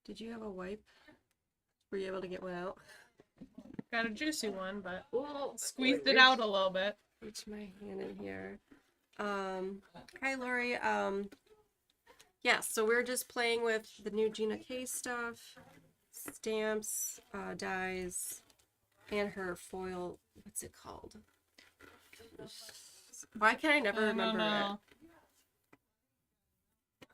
Speaker 1: Did you have a wipe? Were you able to get one out?
Speaker 2: Got a juicy one, but
Speaker 1: Oh,
Speaker 2: squeezed it out a little bit.
Speaker 1: Reach my hand in here. Hi Lori. Yeah, so we're just playing with the new Gina K stuff, stamps, dies, and her foil. What's it called? Why can I never
Speaker 2: I don't
Speaker 1: remember
Speaker 2: know.
Speaker 1: it?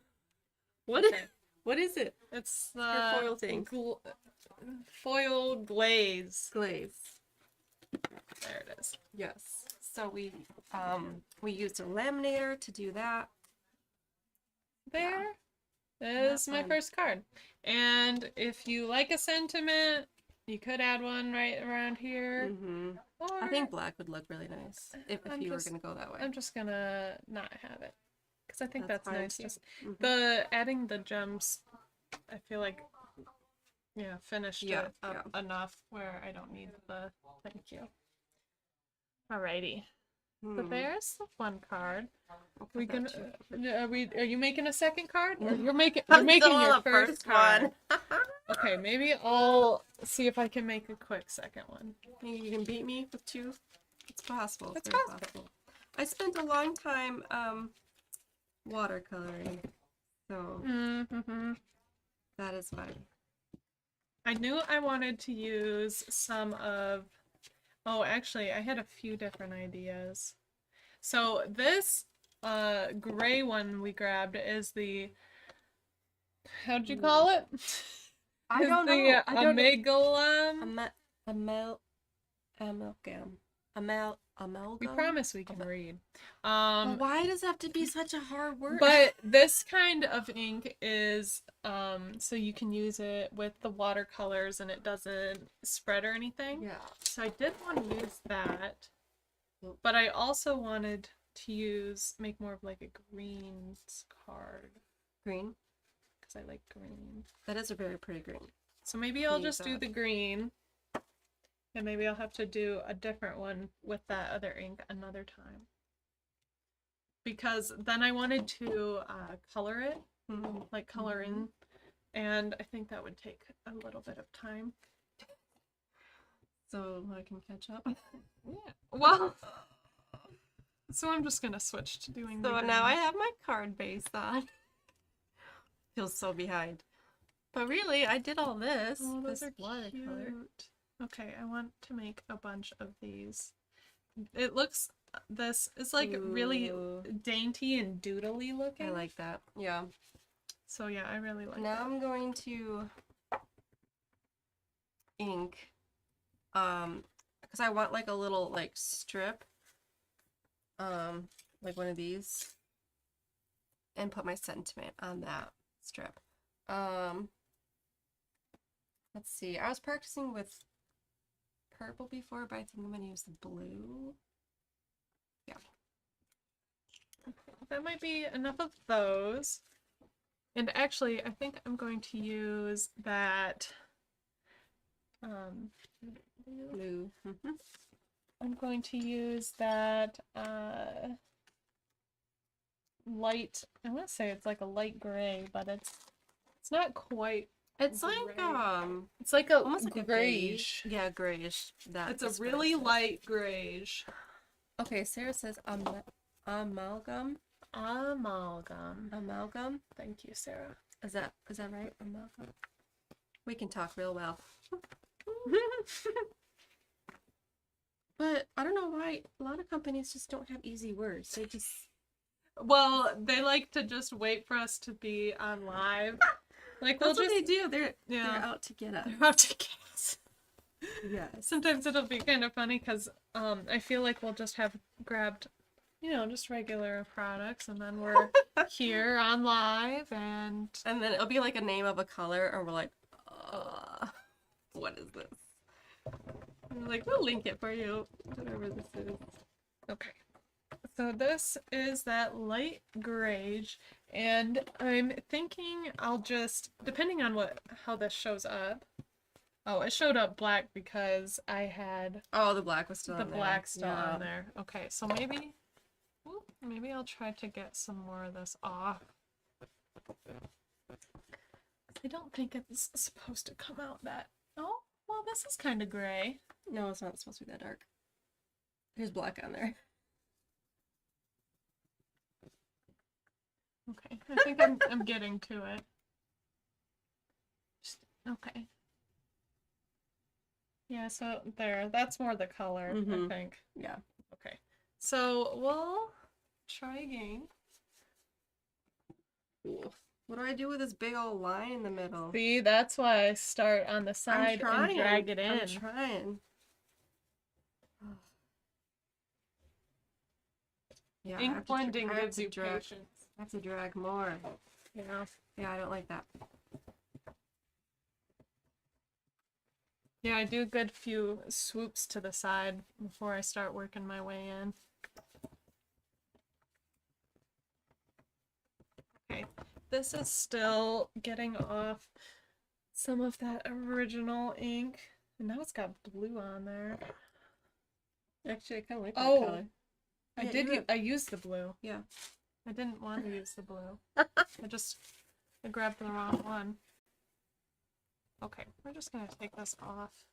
Speaker 1: What is,
Speaker 2: Okay.
Speaker 1: what is it?
Speaker 2: It's
Speaker 1: Her
Speaker 2: the
Speaker 1: foil thing.
Speaker 2: foil glaze.
Speaker 1: Glaze.
Speaker 2: There it is.
Speaker 1: Yes. So we used a laminator to do that.
Speaker 2: There is my
Speaker 1: fun.
Speaker 2: first card. And if you like a sentiment, you could add one right around here.
Speaker 1: Mm-hmm.
Speaker 2: Or
Speaker 1: I think black would look really nice if
Speaker 2: I'm
Speaker 1: you
Speaker 2: just-
Speaker 1: were gonna go that way.
Speaker 2: I'm just gonna not have it. because I think that's
Speaker 1: fine,
Speaker 2: nice.
Speaker 1: too.
Speaker 2: Just
Speaker 1: Mhm.
Speaker 2: the adding the gems, I feel like, yeah, finished
Speaker 1: Yeah,
Speaker 2: it up enough where I don't need the thank you. Alrighty. So there's the one card. We
Speaker 1: that
Speaker 2: gonna are you making a second card? Or you're
Speaker 1: I'm
Speaker 2: making
Speaker 1: still on
Speaker 2: your
Speaker 1: the
Speaker 2: first
Speaker 1: first
Speaker 2: card.
Speaker 1: one.
Speaker 2: Okay, maybe I'll see if I can make a quick second one.
Speaker 1: Maybe you can beat me with 2. It's possible.
Speaker 2: It's
Speaker 1: very
Speaker 2: possible.
Speaker 1: I spent a long time watercoloring, so that is fine.
Speaker 2: I knew I wanted to use some of. Oh, actually, I had a few different ideas. So this gray one we grabbed is the. How'd you call it?
Speaker 1: I
Speaker 2: Is
Speaker 1: don't
Speaker 2: the
Speaker 1: know. I don't know.
Speaker 2: amalgam.
Speaker 1: Amalgam.
Speaker 2: We promise we can read.
Speaker 1: But why does it have to be such a hard word?
Speaker 2: But this kind of ink is so you can use it with the watercolors and it doesn't spread or anything.
Speaker 1: Yeah.
Speaker 2: So I did want to use that. But I also wanted to make more of like a green card.
Speaker 1: Green?
Speaker 2: Because I like green.
Speaker 1: That is a very pretty green.
Speaker 2: So maybe I'll just do the green. And maybe I'll have to do a different one with that other ink another time. Because then I wanted to color it, like color in, and I think that would take a little bit of time.
Speaker 1: So I can catch up?
Speaker 2: Yeah. Well, so I'm just going to switch to doing
Speaker 1: So now I have my card base on. Feels so behind. But really, I did all this.
Speaker 2: Oh, those
Speaker 1: this
Speaker 2: are
Speaker 1: watercolor.
Speaker 2: cute. Okay, I want to make a bunch of these. It looks, this is like really dainty and doodly looking.
Speaker 1: I like that. Yeah.
Speaker 2: So yeah, I really like
Speaker 1: now
Speaker 2: that.
Speaker 1: I'm going to ink, because I want like a little like strip, like one of these, and put my sentiment on that strip. Let's see. I was practicing with purple before, but I think I'm gonna use the blue. Yeah.
Speaker 2: That might be enough of those. And actually, I think I'm going to use that
Speaker 1: Blue.
Speaker 2: I'm going to use that light, I want to say it's like a light gray, but it's not quite.
Speaker 1: It's
Speaker 2: gray.
Speaker 1: like
Speaker 2: it's like
Speaker 1: almost like
Speaker 2: grayish.
Speaker 1: a beige. Yeah, grayish.
Speaker 2: It's a really light grayish.
Speaker 1: Okay, Sarah says amalgam. Amalgam.
Speaker 2: Thank you, Sarah.
Speaker 1: Is that right? Amalgam. We can talk real well. But I don't know why a lot of companies just don't have easy words. They just
Speaker 2: they like to just wait for us to be on live. Like
Speaker 1: that's what they do. They're out to get us.
Speaker 2: They're out to get us.
Speaker 1: Yes.
Speaker 2: Sometimes it'll be kind of funny because I feel like we'll just have grabbed, just regular products, and then we're here on live, and
Speaker 1: then it'll be like a name of a color, and we're like, what is this? And we're like, we'll link it for you, whatever this is.
Speaker 2: Okay. So this is that light grayish, and I'm thinking I'll just, depending on how this shows up. Oh, it showed up black because I had
Speaker 1: the black was still on there.
Speaker 2: The black still on there. Okay, so maybe I'll try to get some more of this off. I don't think it's supposed to come out that. Oh, well, this is kind of gray.
Speaker 1: No, it's not supposed to be that dark. There's black on there.
Speaker 2: Okay, I think I'm getting to it. Okay. Yeah, so that's more the color, I think.
Speaker 1: Yeah.
Speaker 2: Okay. So we'll try again.
Speaker 1: Ooh. What do I do with this big old line in the middle?
Speaker 2: See, that's why I start on the side and drag it in.
Speaker 1: I'm trying. Yeah,
Speaker 2: Ink blending gives you patience.
Speaker 1: I have to drag more.
Speaker 2: Yeah.
Speaker 1: Yeah, I don't like that.
Speaker 2: Yeah, I do a good few swoops to the side before I start working my way in. this is still getting off some of that original ink. And now it's got blue on there.
Speaker 1: Actually, I kind of like that
Speaker 2: Oh,
Speaker 1: color.
Speaker 2: I
Speaker 1: Yeah,
Speaker 2: did.
Speaker 1: you have-
Speaker 2: I used the blue.
Speaker 1: Yeah.
Speaker 2: I didn't want to use the blue. I grabbed the wrong one. Okay, we're just gonna take this off.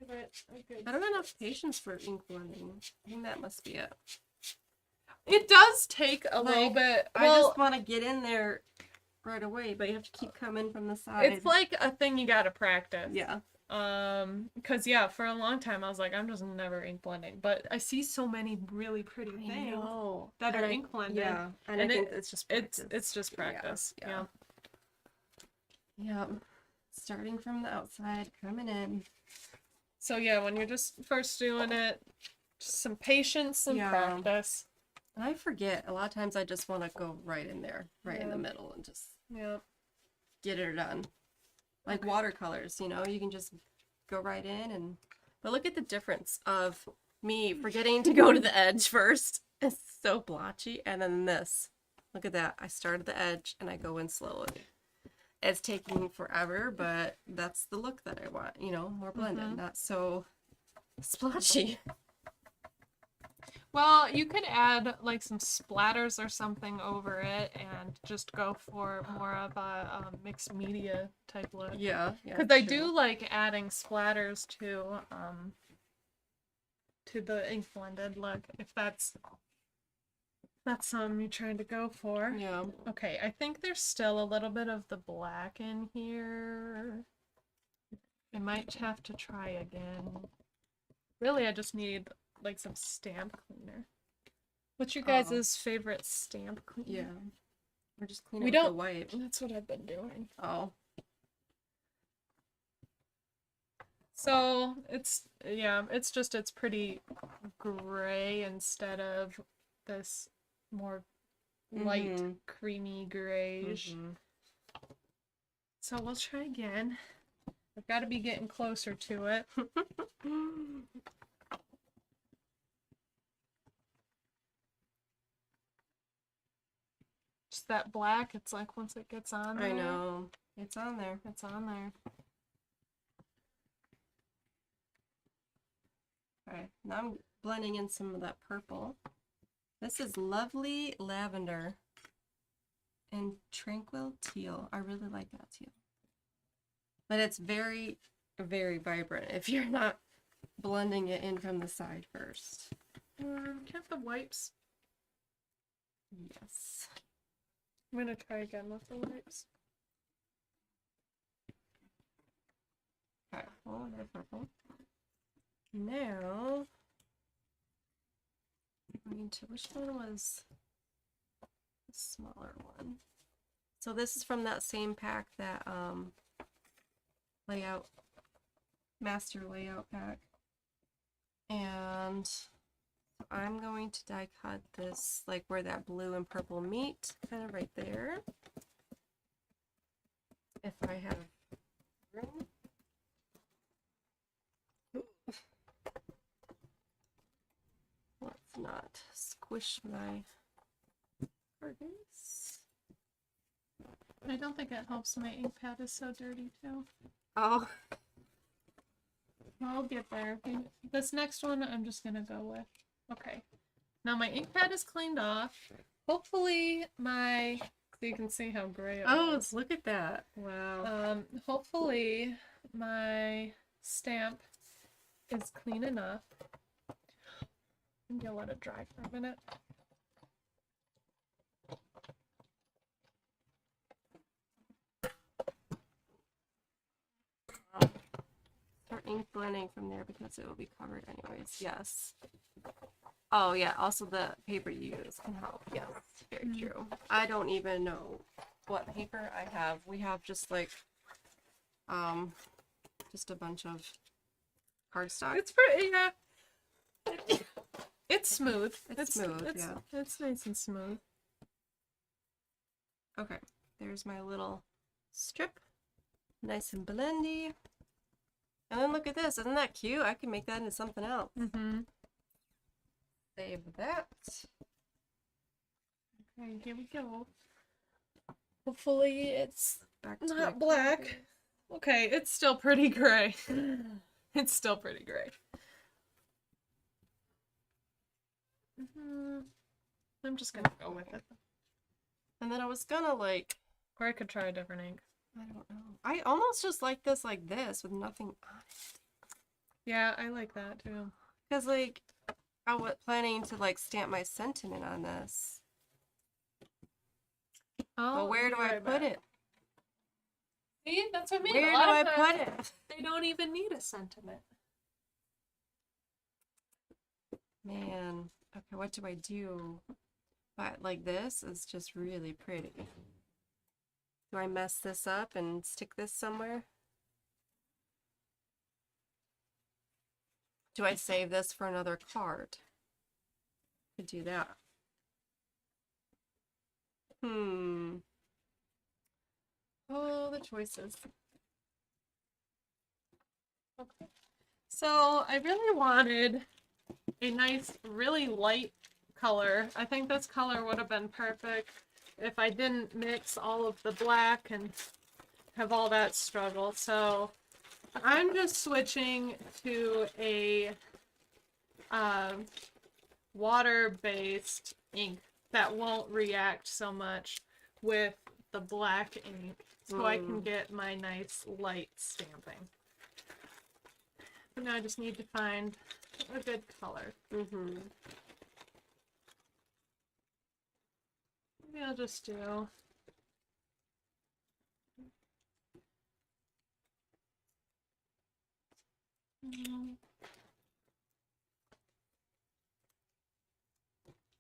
Speaker 1: I don't have enough patience for ink blending. I think that must be it.
Speaker 2: It does take a little
Speaker 1: Like,
Speaker 2: bit.
Speaker 1: I
Speaker 2: Well,
Speaker 1: just want to get in there right away, but you have to keep coming from the side.
Speaker 2: it's like a thing you gotta practice.
Speaker 1: Yeah.
Speaker 2: Because yeah, for a long time I was like, I'm just never ink blending, but I see so many really pretty
Speaker 1: I
Speaker 2: things
Speaker 1: know.
Speaker 2: that
Speaker 1: And
Speaker 2: are ink blended.
Speaker 1: Yeah. And I think it's just practice.
Speaker 2: It's just practice.
Speaker 1: Yeah.
Speaker 2: Yeah.
Speaker 1: Yep. Starting from the outside, coming in.
Speaker 2: So yeah, when you're just first doing it, just some patience and
Speaker 1: Yeah.
Speaker 2: practice.
Speaker 1: And I forget. A lot of times I just want to go right in there, right in the
Speaker 2: Yeah.
Speaker 1: middle, and just
Speaker 2: Yeah.
Speaker 1: get it done. Like
Speaker 2: Okay.
Speaker 1: watercolors, you know, you can just go right in and. But look at the difference of me forgetting to go to the edge first. It's so blotchy, and then this. Look at that. I start at the edge and I go in slowly. It's taking forever, but that's the look that I want. You know, more blended, not so splotchy.
Speaker 2: Well, you could add like some splatters or something over it and just go for more of a mixed media type look.
Speaker 1: Yeah,
Speaker 2: Because I do like adding splatters to the ink blended look, if that's something you're trying to go for.
Speaker 1: Yeah.
Speaker 2: Okay, I think there's still a little bit of the black in here. I might have to try again. Really, I just need like some stamp cleaner. What's your guys' favorite stamp cleaner?
Speaker 1: Yeah. We're just cleaning
Speaker 2: We
Speaker 1: with the
Speaker 2: don't-
Speaker 1: white.
Speaker 2: That's what I've been doing.
Speaker 1: Oh.
Speaker 2: So it's it's pretty gray instead of this more light
Speaker 1: Mhm.
Speaker 2: creamy grayish.
Speaker 1: Mhm.
Speaker 2: So we'll try again. I've got to be getting closer to it. Just that black, it's like once it gets on there,
Speaker 1: I know. It's on there.
Speaker 2: it's on there.
Speaker 1: Okay. Now I'm blending in some of that purple. This is Lovely Lavender and Tranquil Teal. I really like that teal. But it's very, very vibrant if you're not blending it in from the side first.
Speaker 2: Can't the wipes?
Speaker 1: Yes.
Speaker 2: I'm gonna try again with the wipes.
Speaker 1: Okay. Oh, they're purple. Now, I'm going to, which one was the smaller one? So this is from that same pack, that layout, master layout pack. And I'm going to die cut this, like where that blue and purple meet, kind of right there. If I have room. Let's not squish my cartons.
Speaker 2: I don't think it helps my ink pad is so dirty too.
Speaker 1: Oh.
Speaker 2: I'll get there. This next one I'm just gonna go with. Okay. Now my ink pad is cleaned off. Hopefully so you can see how gray it
Speaker 1: Oh,
Speaker 2: is.
Speaker 1: look at that. Wow.
Speaker 2: Hopefully my stamp is clean enough. I'm gonna let it dry for a minute.
Speaker 1: Start ink blending from there because it will be covered anyways. Yes. Oh yeah, also the paper you use can help. Yes, very true. I don't even know what paper I have. We have just like just a bunch of cardstock.
Speaker 2: It's pretty, yeah. It's smooth.
Speaker 1: It's smooth, yeah.
Speaker 2: It's nice and smooth.
Speaker 1: Okay, there's my little strip. Nice and blendy. And then look at this. Isn't that cute? I can make that into something else.
Speaker 2: Mm-hmm.
Speaker 1: Save that.
Speaker 2: Okay, here we go. Hopefully it's
Speaker 1: Back to
Speaker 2: not
Speaker 1: my
Speaker 2: black.
Speaker 1: colors.
Speaker 2: Okay, it's still pretty gray. It's still pretty gray. I'm just gonna go with it.
Speaker 1: And then I was gonna like,
Speaker 2: Or I could try a different ink.
Speaker 1: I don't know. I almost just like this with nothing on it.
Speaker 2: Yeah, I like that too.
Speaker 1: Because like, I was planning to like stamp my sentiment on this. But where do I put it?
Speaker 2: See, that's what I mean.
Speaker 1: Where
Speaker 2: A lot
Speaker 1: do I
Speaker 2: of times
Speaker 1: put it?
Speaker 2: they don't even need a sentiment.
Speaker 1: Man, okay, what do I do? But like this is just really pretty. Do I mess this up and stick this somewhere? Do I save this for another card? Could do that. Oh, the choices.
Speaker 2: Okay. So I really wanted a nice, really light color. I think this color would have been perfect if I didn't mix all of the black and have all that struggle. So I'm just switching to a water-based ink that won't react so much with the black ink, so I can get my nice light stamping. Now I just need to find a good color. Maybe I'll just do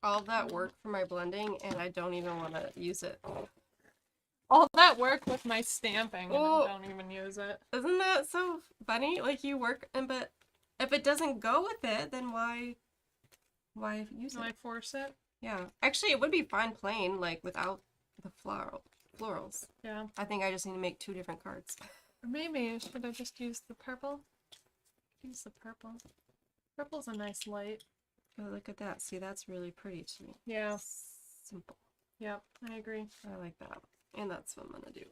Speaker 1: all that work for my blending and I don't even want to use it.
Speaker 2: all that work with my stamping and
Speaker 1: Oh.
Speaker 2: I don't even use it.
Speaker 1: Isn't that so funny? Like you work and but if it doesn't go with it, then why use
Speaker 2: Do I
Speaker 1: it?
Speaker 2: force it?
Speaker 1: Yeah. Actually, it would be fine plain like without the florals.
Speaker 2: Yeah.
Speaker 1: I think I just need to make 2 different cards.
Speaker 2: Or maybe should I just use the purple? Use the purple. Purple's a nice light.
Speaker 1: Oh, look at that. See, that's really pretty to me.
Speaker 2: Yeah.
Speaker 1: Simple.
Speaker 2: Yep, I agree.
Speaker 1: I like that. And that's what I'm gonna do.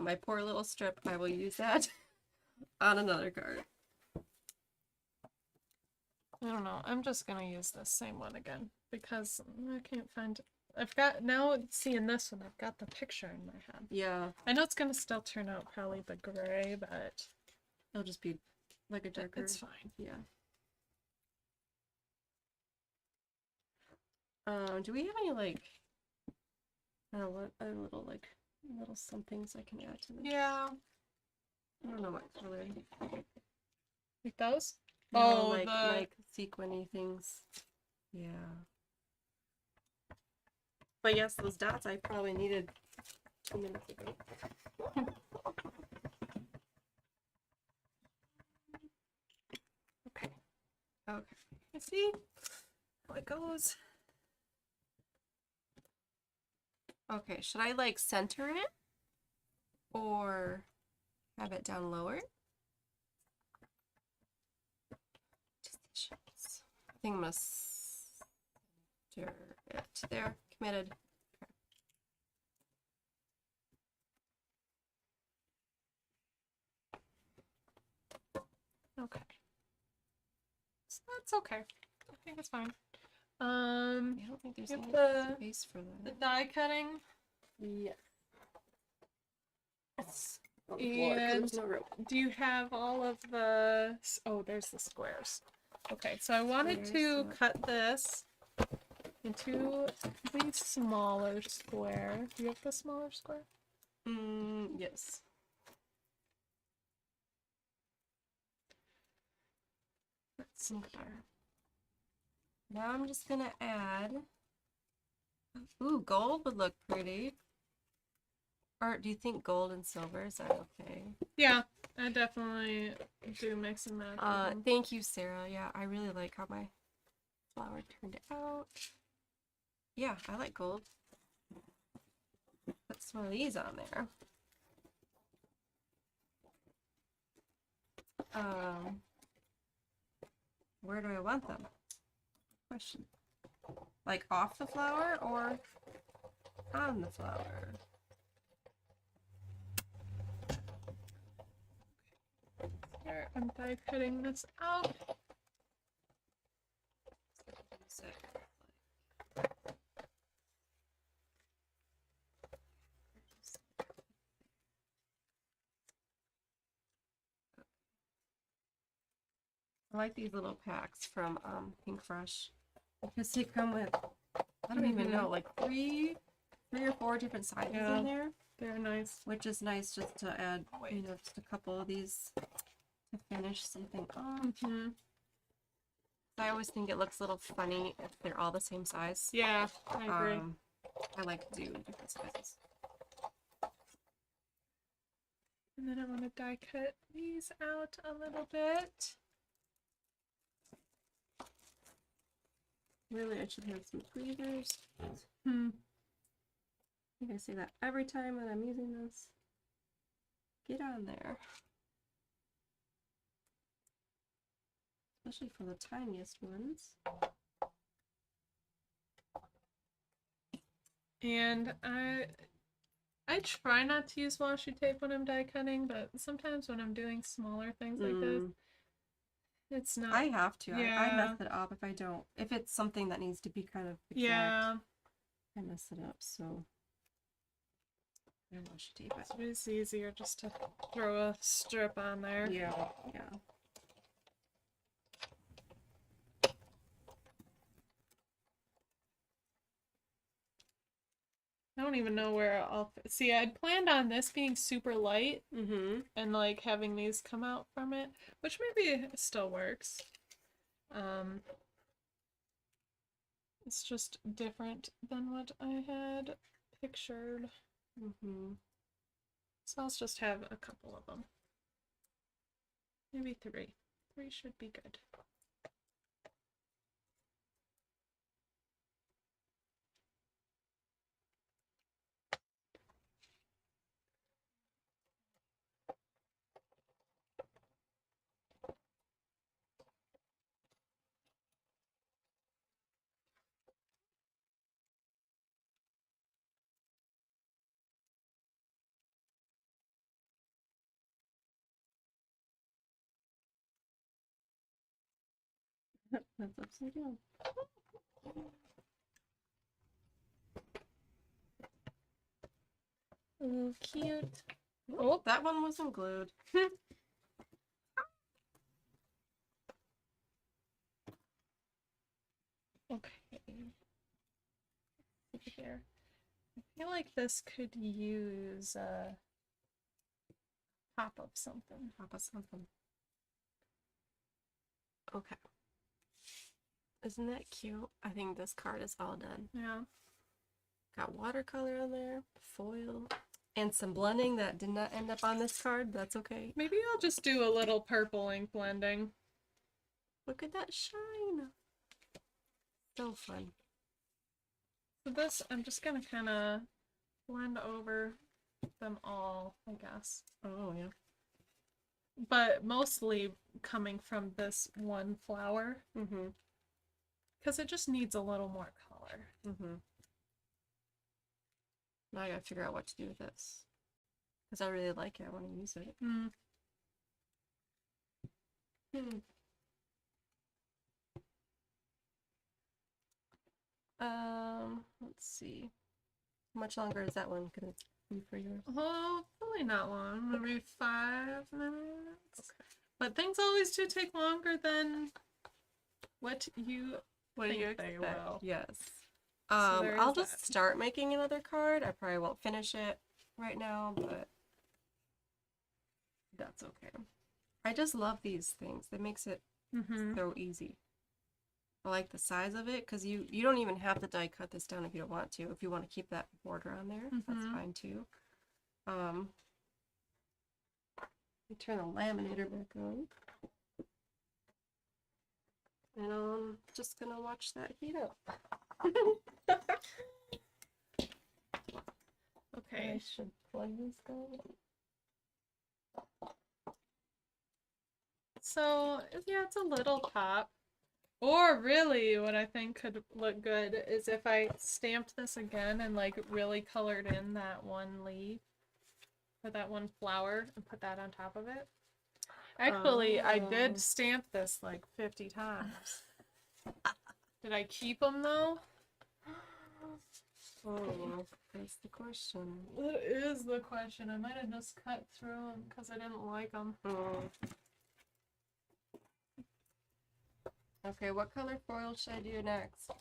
Speaker 1: My poor little strip, I will use that on another card.
Speaker 2: I don't know. I'm just gonna use this same one again because I can't find. I've got now seeing this one. I've got the picture in my head.
Speaker 1: Yeah.
Speaker 2: I know it's gonna still turn out probably the gray, but
Speaker 1: It'll just be like a darker.
Speaker 2: it's fine.
Speaker 1: Yeah. Do we have any like I don't know what other little somethings I can add to this?
Speaker 2: Yeah.
Speaker 1: I don't know what color.
Speaker 2: Like those?
Speaker 1: No,
Speaker 2: Oh,
Speaker 1: like sequiny things. Yeah. But yes, those dots I probably needed 2 minutes ago.
Speaker 2: Okay.
Speaker 1: Okay. I see how it goes. Okay, should I like center it or have it down lower? Decisions. I think I'm gonna center it there. Committed.
Speaker 2: Okay. So that's okay. I think it's fine.
Speaker 1: I don't think there's
Speaker 2: Yep,
Speaker 1: any
Speaker 2: the-
Speaker 1: space for
Speaker 2: The
Speaker 1: that.
Speaker 2: die cutting.
Speaker 1: Yeah. It's on
Speaker 2: the floor, 'cause there's
Speaker 1: no rope.
Speaker 2: Do you have all of the... Oh, there's the squares. Okay, so I wanted to
Speaker 1: Squares,
Speaker 2: cut this into these smaller square. Do you have the smaller square?
Speaker 1: Yes.
Speaker 2: Let's see here.
Speaker 1: Now I'm just gonna add. Ooh, gold would look pretty. Or do you think gold and silver is that okay?
Speaker 2: Yeah, I definitely do mix and match.
Speaker 1: Thank you, Sarah. Yeah, I really like how my flower turned out. Yeah, I like gold. Put some of these on there. Where do I want them? Question. Like off the flower or on the flower.
Speaker 2: Here, I'm die cutting this out.
Speaker 1: I like these little packs from Pink Fresh because they come with, I don't even know, like three or four different sizes in there.
Speaker 2: They're nice.
Speaker 1: Which is nice just to add, you know, just a couple of these to finish something off. I always think it looks a little funny if they're all the same size.
Speaker 2: Yeah, I agree.
Speaker 1: I like to do different sizes.
Speaker 2: And then I want to die cut these out a little bit.
Speaker 1: Really, I should have some tweezers. I think I say that every time that I'm using this. Get on there. Especially for the tiniest ones.
Speaker 2: And I try not to use washi tape when I'm die cutting, but sometimes when I'm doing smaller things like this, it's not.
Speaker 1: I have to.
Speaker 2: Yeah.
Speaker 1: I mess it up if I don't. If it's something that needs to be kind of exact, I mess it up. So I washi tape it.
Speaker 2: It's easier just to throw a strip on there.
Speaker 1: Yeah.
Speaker 2: I don't even know where I'll see. I'd planned on this being super light and like having these come out from it, which maybe still works. It's just different than what I had pictured. So let's just have a couple of them. Maybe 3. 3 should be good.
Speaker 1: That's upside down.
Speaker 2: Oh, cute.
Speaker 1: Oh, that one wasn't glued.
Speaker 2: Okay. Here. I feel like this could use a pop of something.
Speaker 1: Okay. Isn't that cute? I think this card is all done.
Speaker 2: Yeah.
Speaker 1: Got watercolor on there, foil, and some blending that did not end up on this card. That's okay.
Speaker 2: Maybe I'll just do a little purple ink blending.
Speaker 1: Look at that shine. So fun.
Speaker 2: So this, I'm just gonna kind of blend over them all, I guess.
Speaker 1: Oh, yeah.
Speaker 2: But mostly coming from this one flower. Because it just needs a little more color.
Speaker 1: Now I gotta figure out what to do with this. Because I really like it. I want to use it. Let's see. How much longer is that one gonna be for yours?
Speaker 2: Oh, probably not long. Maybe 5 minutes. Okay. But things always do take longer than what you think they will.
Speaker 1: Yes.
Speaker 2: So
Speaker 1: I'll just start making another card. I probably won't finish it right now, but that's okay. I just love these things. It makes it so easy. I like the size of it because you don't even have to die cut this down if you don't want to. If you want to keep that border on there, that's fine too. Let me turn the laminator back on. And I'm just gonna watch that heat up.
Speaker 2: Okay.
Speaker 1: I should plug this down.
Speaker 2: So, yeah, it's a little pop. Or really, what I think could look good is if I stamped this again and like really colored in that one leaf or that one flower and put that on top of it. Actually, I
Speaker 1: Oh.
Speaker 2: did stamp this like 50 times. Did I keep them though?
Speaker 1: Oh, that's the question.
Speaker 2: That is the question. I might have just cut through them because I didn't like them.
Speaker 1: Oh. Okay, what color foil should I do next?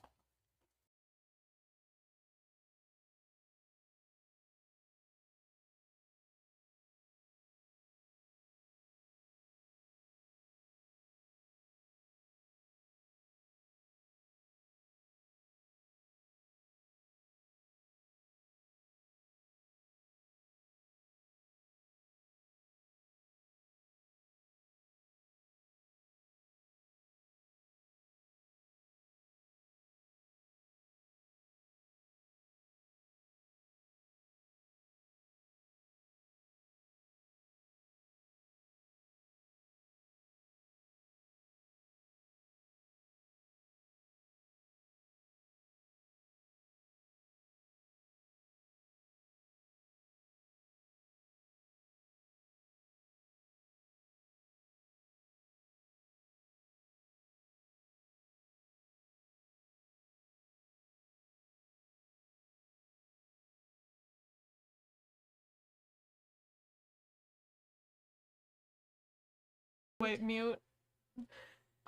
Speaker 2: Wait, mute.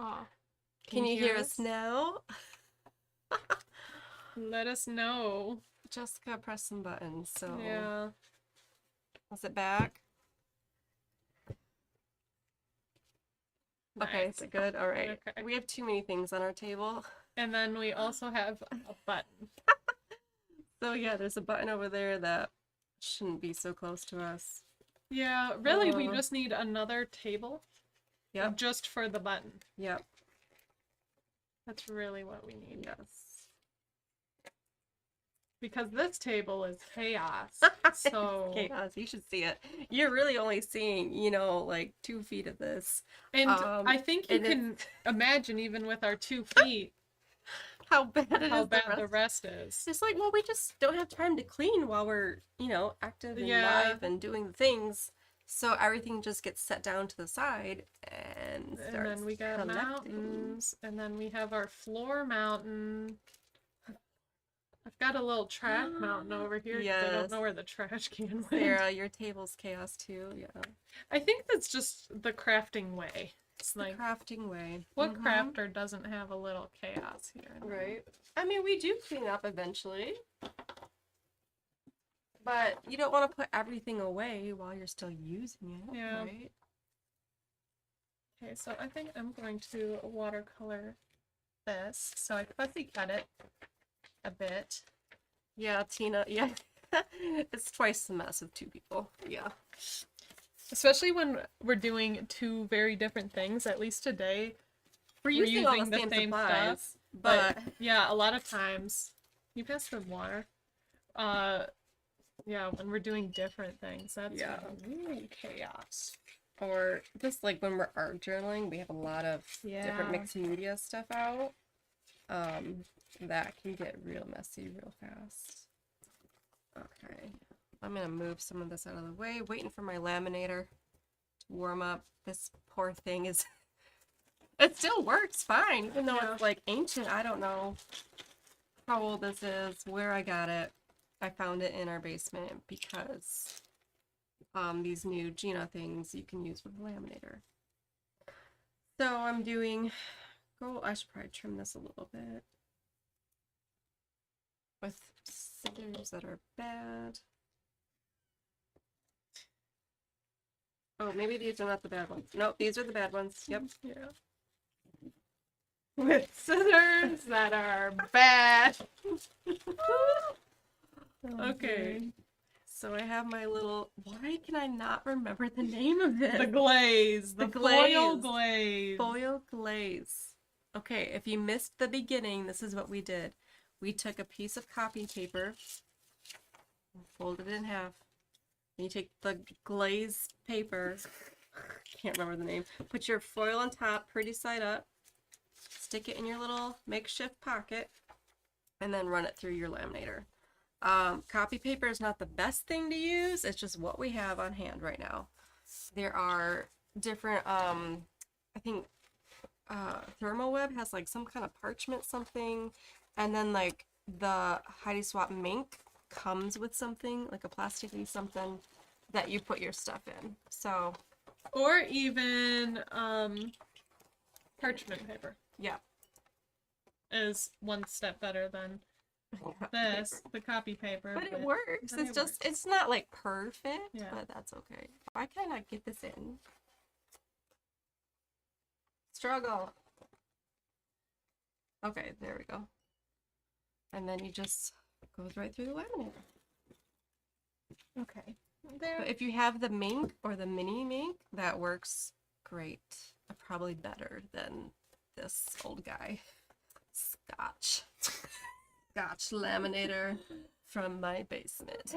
Speaker 2: Ah,
Speaker 1: Can you hear us now?
Speaker 2: Let us know.
Speaker 1: Jessica pressed some buttons, so
Speaker 2: Yeah.
Speaker 1: was it back? Okay,
Speaker 2: Nice.
Speaker 1: is it good? All right.
Speaker 2: Okay.
Speaker 1: We have too many things on our table.
Speaker 2: And then we also have a button.
Speaker 1: So yeah, there's a button over there that shouldn't be so close to us.
Speaker 2: Yeah, really, we just need another table.
Speaker 1: Yep.
Speaker 2: Just for the button.
Speaker 1: Yep.
Speaker 2: That's really what we need.
Speaker 1: Yes.
Speaker 2: Because this table is chaos. So
Speaker 1: Chaos. You should see it. You're really only seeing, like 2 feet of this.
Speaker 2: and I think you can imagine even with our 2 feet
Speaker 1: how bad
Speaker 2: how bad the rest is.
Speaker 1: It's like, well, we just don't have time to clean while we're, active and live and doing the things. So everything just gets set down to the side and starts
Speaker 2: And then we got
Speaker 1: collecting.
Speaker 2: mountains, and then we have our floor mountain. I've got a little trash mountain over here because I don't know where the trash can went.
Speaker 1: Sarah, your table's chaos too, yeah.
Speaker 2: I think that's just the crafting way. It's like
Speaker 1: the crafting way.
Speaker 2: What crafter doesn't have a little chaos here?
Speaker 1: Right. I mean, we do clean up eventually. But you don't want to put everything away while you're still using it, right?
Speaker 2: Okay, so I think I'm going to watercolor this. So I fussy cut it a bit.
Speaker 1: Yeah, Tina, yeah. It's twice the mess of 2 people. Yeah.
Speaker 2: Especially when we're doing 2 very different things. At least today,
Speaker 1: we're using all the same supplies,
Speaker 2: stuff. But yeah, a lot of times, you pass the water. Yeah, when we're doing different things, that's really chaos.
Speaker 1: Or just like when we're art journaling, we have a lot of different mixed media stuff out. That can get real messy real fast. Okay. I'm gonna move some of this out of the way, waiting for my laminator to warm up. This poor thing is it still works fine, even though it's like ancient. I don't know how old this is, where I got it. I found it in our basement because these new Gina things you can use with a laminator. So I'm doing gold. I should probably trim this a little bit with scissors that are bad. Oh, maybe these are not the bad ones. Nope, these are the bad ones. Yep.
Speaker 2: Yeah. With scissors that are bad. Okay.
Speaker 1: So I have my little, why can I not remember the name of it?
Speaker 2: The glaze. The foil glaze.
Speaker 1: Foil glaze. Okay, if you missed the beginning, this is what we did. We took a piece of copy paper, folded it in half. And you take the glaze paper, can't remember the name, put your foil on top, pretty side up, stick it in your little makeshift pocket and then run it through your laminator. Copy paper is not the best thing to use. It's just what we have on hand right now. There are different, I think Thermoweb has like some kind of parchment something, and then like the Heidi Swap Mink comes with something like a plasticky something that you put your stuff in. So,
Speaker 2: or even parchment paper
Speaker 1: yeah,
Speaker 2: is one step better than this, the copy paper.
Speaker 1: but it works.
Speaker 2: but
Speaker 1: It's
Speaker 2: it
Speaker 1: just
Speaker 2: works.
Speaker 1: it's not like perfect,
Speaker 2: Yeah.
Speaker 1: but that's okay. Why can't I get this in? Struggle. Okay, there we go. And then you just goes right through the laminator.
Speaker 2: Okay. There.
Speaker 1: But if you have the mink or the mini mink, that works great. Probably better than this old guy. Scotch. Scotch laminator from my basement.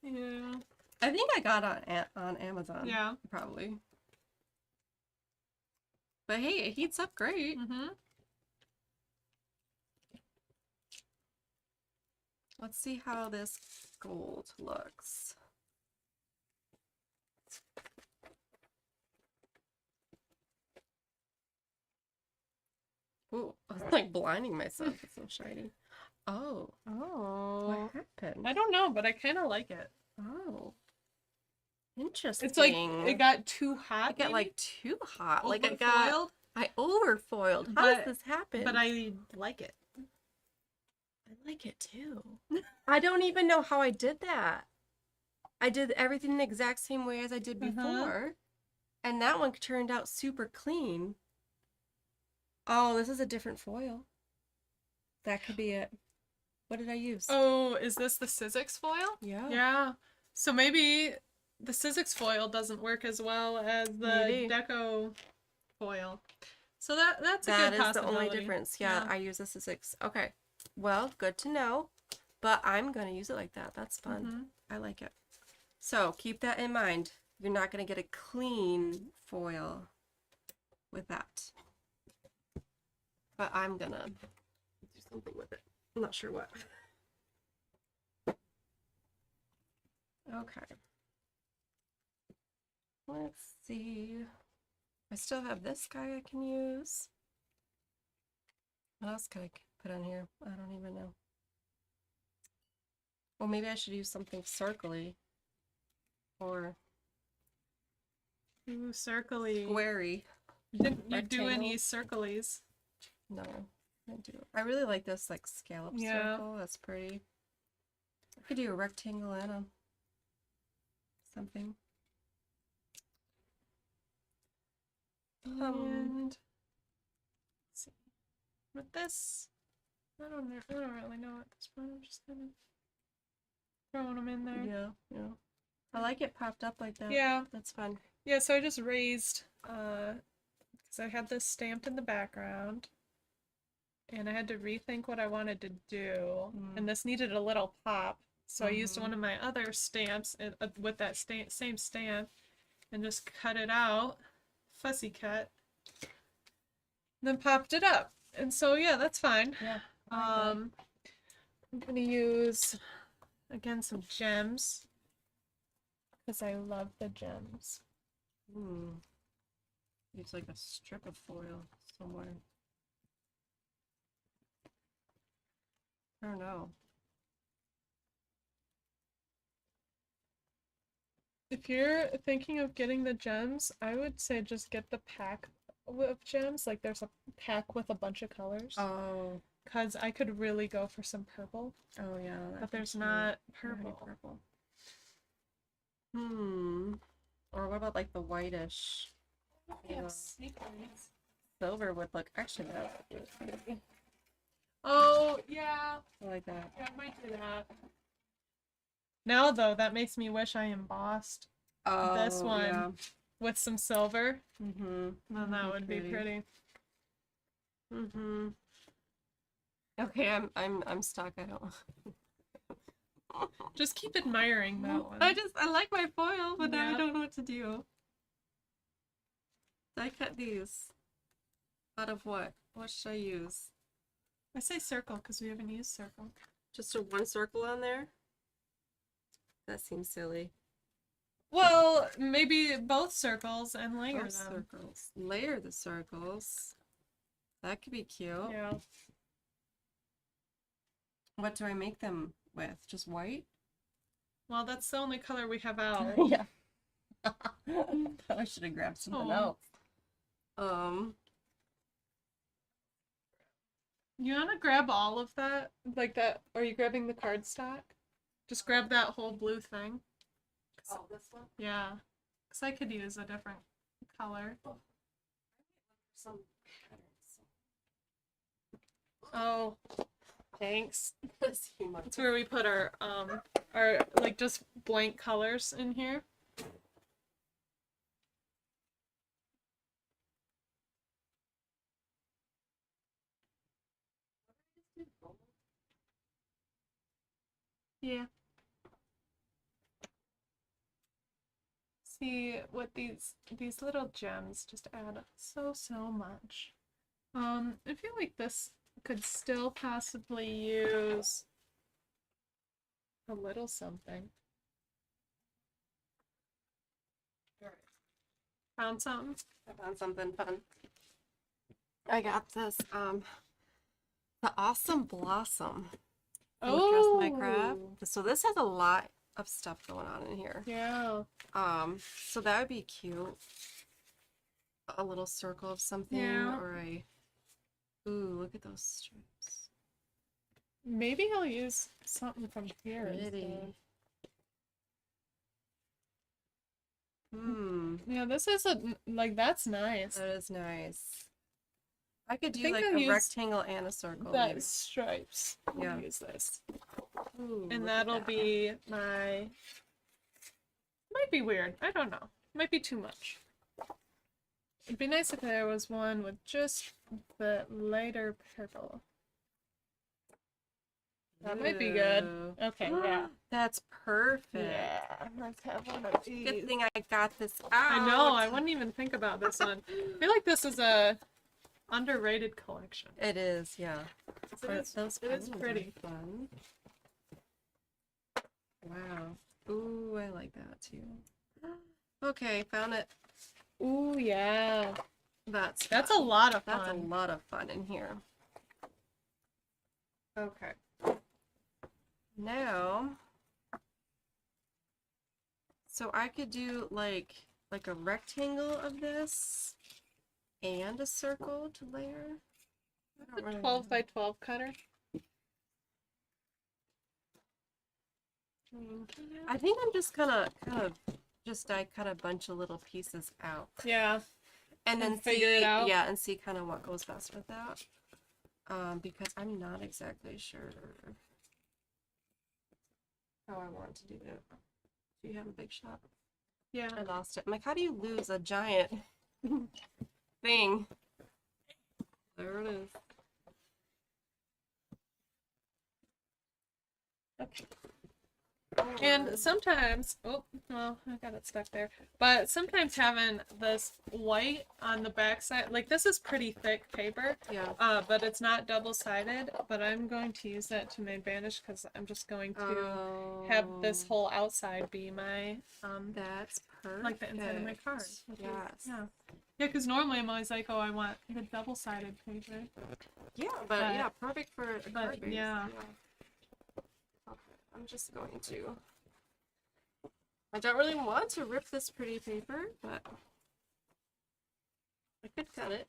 Speaker 2: Yeah.
Speaker 1: I think I got on Amazon.
Speaker 2: Yeah.
Speaker 1: Probably. But hey, it heats up great.
Speaker 2: Mm-hmm.
Speaker 1: Let's see how this gold looks. Ooh, I was like blinding myself. It's so shiny. Oh,
Speaker 2: Oh.
Speaker 1: what happened?
Speaker 2: I don't know, but I kind of like it.
Speaker 1: Oh, interesting.
Speaker 2: It's like it got too hot.
Speaker 1: It got
Speaker 2: maybe?
Speaker 1: like too hot. Like I
Speaker 2: Overfoiled,
Speaker 1: I overfoiled. How does this happen?
Speaker 2: but I like it.
Speaker 1: I like it too. I don't even know how I did that. I did everything the exact same way as I did before. And that one turned out super clean. Oh, this is a different foil. That could be it. What did I use?
Speaker 2: Oh, is this the Sizzix foil?
Speaker 1: Yeah.
Speaker 2: Yeah. So maybe the Sizzix foil doesn't work as well as the
Speaker 1: Maybe.
Speaker 2: Deco foil. So that's a
Speaker 1: That
Speaker 2: good
Speaker 1: is the
Speaker 2: possibility.
Speaker 1: only difference. Yeah, I use this as 6. Okay. Well, good to know. But I'm going to use it like that. That's fun. I like it. So keep that in mind. You're not going to get a clean foil with that. But I'm going to do something with it. I'm not sure what. Okay. Let's see. I still have this guy I can use. What else could I put on here? I don't even know. Well, maybe I should use something circly. Or
Speaker 2: Ooh, circly.
Speaker 1: squarey.
Speaker 2: Didn't you do any
Speaker 1: Rectangle.
Speaker 2: circlies?
Speaker 1: No, I do. I really like this like scallop circle. That's pretty. I could do a rectangle and a something.
Speaker 2: And let's see. With this, I don't really know at this point. I'm just kind of throwing them in there.
Speaker 1: Yeah, yeah. I like it popped up like that.
Speaker 2: Yeah.
Speaker 1: That's fun.
Speaker 2: Yeah, so I just raised, because I had this stamped in the background, and I had to rethink what I wanted to do, and this needed a little pop, so I used one of my other stamps with that same stamp, and just cut it out, fussy cut, then popped it up, and so yeah, that's fine.
Speaker 1: Yeah.
Speaker 2: I'm gonna use, again, some gems, because I love the gems.
Speaker 1: Use like a strip of foil somewhere. I don't know.
Speaker 2: If you're thinking of getting the gems, I would say just get the pack of gems. Like there's a pack with a bunch of colors.
Speaker 1: Oh.
Speaker 2: Because I could really go for some purple.
Speaker 1: Oh yeah.
Speaker 2: But there's not purple.
Speaker 1: Or what about like the whitish?
Speaker 2: Yes.
Speaker 1: Silver would look actually that would look pretty.
Speaker 2: Oh, yeah.
Speaker 1: I like that.
Speaker 2: Yeah, I might do that. Now, though, that makes me wish I embossed this one with some silver. Then that would be pretty.
Speaker 1: Okay, I'm stuck. I don't.
Speaker 2: Just keep admiring that one.
Speaker 1: I like my foil, but now I don't know what to do. I cut these. Out of what? What should I use?
Speaker 2: I say circle because we haven't used circle.
Speaker 1: Just a one circle on there? That seems silly.
Speaker 2: Well, maybe both circles and layer
Speaker 1: Both
Speaker 2: them.
Speaker 1: circles. Layer the circles. That could be cute.
Speaker 2: Yeah.
Speaker 1: What do I make them with? Just white?
Speaker 2: Well, that's the only color we have out.
Speaker 1: Yeah. I should have grabbed something else.
Speaker 2: You want to grab all of that? Like that? Are you grabbing the cardstock? Just grab that whole blue thing.
Speaker 1: Oh, this one?
Speaker 2: Yeah. Because I could use a different color.
Speaker 1: Some
Speaker 2: Oh, thanks.
Speaker 1: patterns.
Speaker 2: That's where we put our like just blank colors in here. Yeah. See what these little gems just add so much. I feel like this could still possibly use a little something. Found something?
Speaker 1: I found something fun. I got this, the Awesome Blossom.
Speaker 2: Oh,
Speaker 1: My crab. So this has a lot of stuff going on in here.
Speaker 2: yeah.
Speaker 1: So that would be cute. A little circle of something,
Speaker 2: Yeah.
Speaker 1: or a. Ooh, look at those strips.
Speaker 2: Maybe I'll use something from here
Speaker 1: Pretty.
Speaker 2: instead.
Speaker 1: Hmm.
Speaker 2: Yeah, this is like that's nice.
Speaker 1: That is nice. I could do
Speaker 2: think
Speaker 1: like
Speaker 2: I'll
Speaker 1: a
Speaker 2: use
Speaker 1: rectangle and a circle.
Speaker 2: That
Speaker 1: maybe.
Speaker 2: stripes.
Speaker 1: Yeah.
Speaker 2: I'll use this.
Speaker 1: Ooh,
Speaker 2: And
Speaker 1: look at
Speaker 2: that'll
Speaker 1: that.
Speaker 2: be my. Might be weird. I don't know. Might be too much. It'd be nice if there was one with just the lighter purple. That might be good.
Speaker 1: Ooh.
Speaker 2: Okay, yeah.
Speaker 1: That's perfect.
Speaker 2: Yeah, let's have one of these.
Speaker 1: Good thing I got this out.
Speaker 2: I know, I wouldn't even think about this one. I feel like this is a underrated collection.
Speaker 1: It is, yeah.
Speaker 2: It is
Speaker 1: pens are
Speaker 2: pretty.
Speaker 1: fun. Wow. Ooh, I like that too. Okay, found it.
Speaker 2: Ooh, yeah.
Speaker 1: That's
Speaker 2: a
Speaker 1: fun.
Speaker 2: lot of
Speaker 1: That's a
Speaker 2: fun.
Speaker 1: lot of fun in here. Okay. Now, so I could do like a rectangle of this and a circle to layer. I don't
Speaker 2: A
Speaker 1: really
Speaker 2: 12
Speaker 1: know.
Speaker 2: by 12 cutter.
Speaker 1: I think I'm just I cut a bunch of little pieces out.
Speaker 2: Yeah.
Speaker 1: And then
Speaker 2: figure it out.
Speaker 1: Yeah, and see kind of what goes best with that. Because I'm not exactly sure how I want to do it. Do you have a big shot?
Speaker 2: Yeah.
Speaker 1: I lost it. I'm like, how do you lose a giant thing? There it is. Okay.
Speaker 2: And sometimes, oh, well, I got it stuck there. But sometimes having this white on the back side, like this is pretty thick paper,
Speaker 1: Yeah.
Speaker 2: but it's not double-sided. But I'm going to use that to my advantage because I'm just going to have this whole outside be my,
Speaker 1: That's perfect.
Speaker 2: like the inside of my card.
Speaker 1: Yes.
Speaker 2: Yeah. Yeah, because normally I'm always like, oh, I want the double-sided paper.
Speaker 1: Yeah, but yeah, perfect for a
Speaker 2: but,
Speaker 1: card base.
Speaker 2: yeah.
Speaker 1: Okay, I'm just going to. I don't really want to rip this pretty paper, but I could cut it.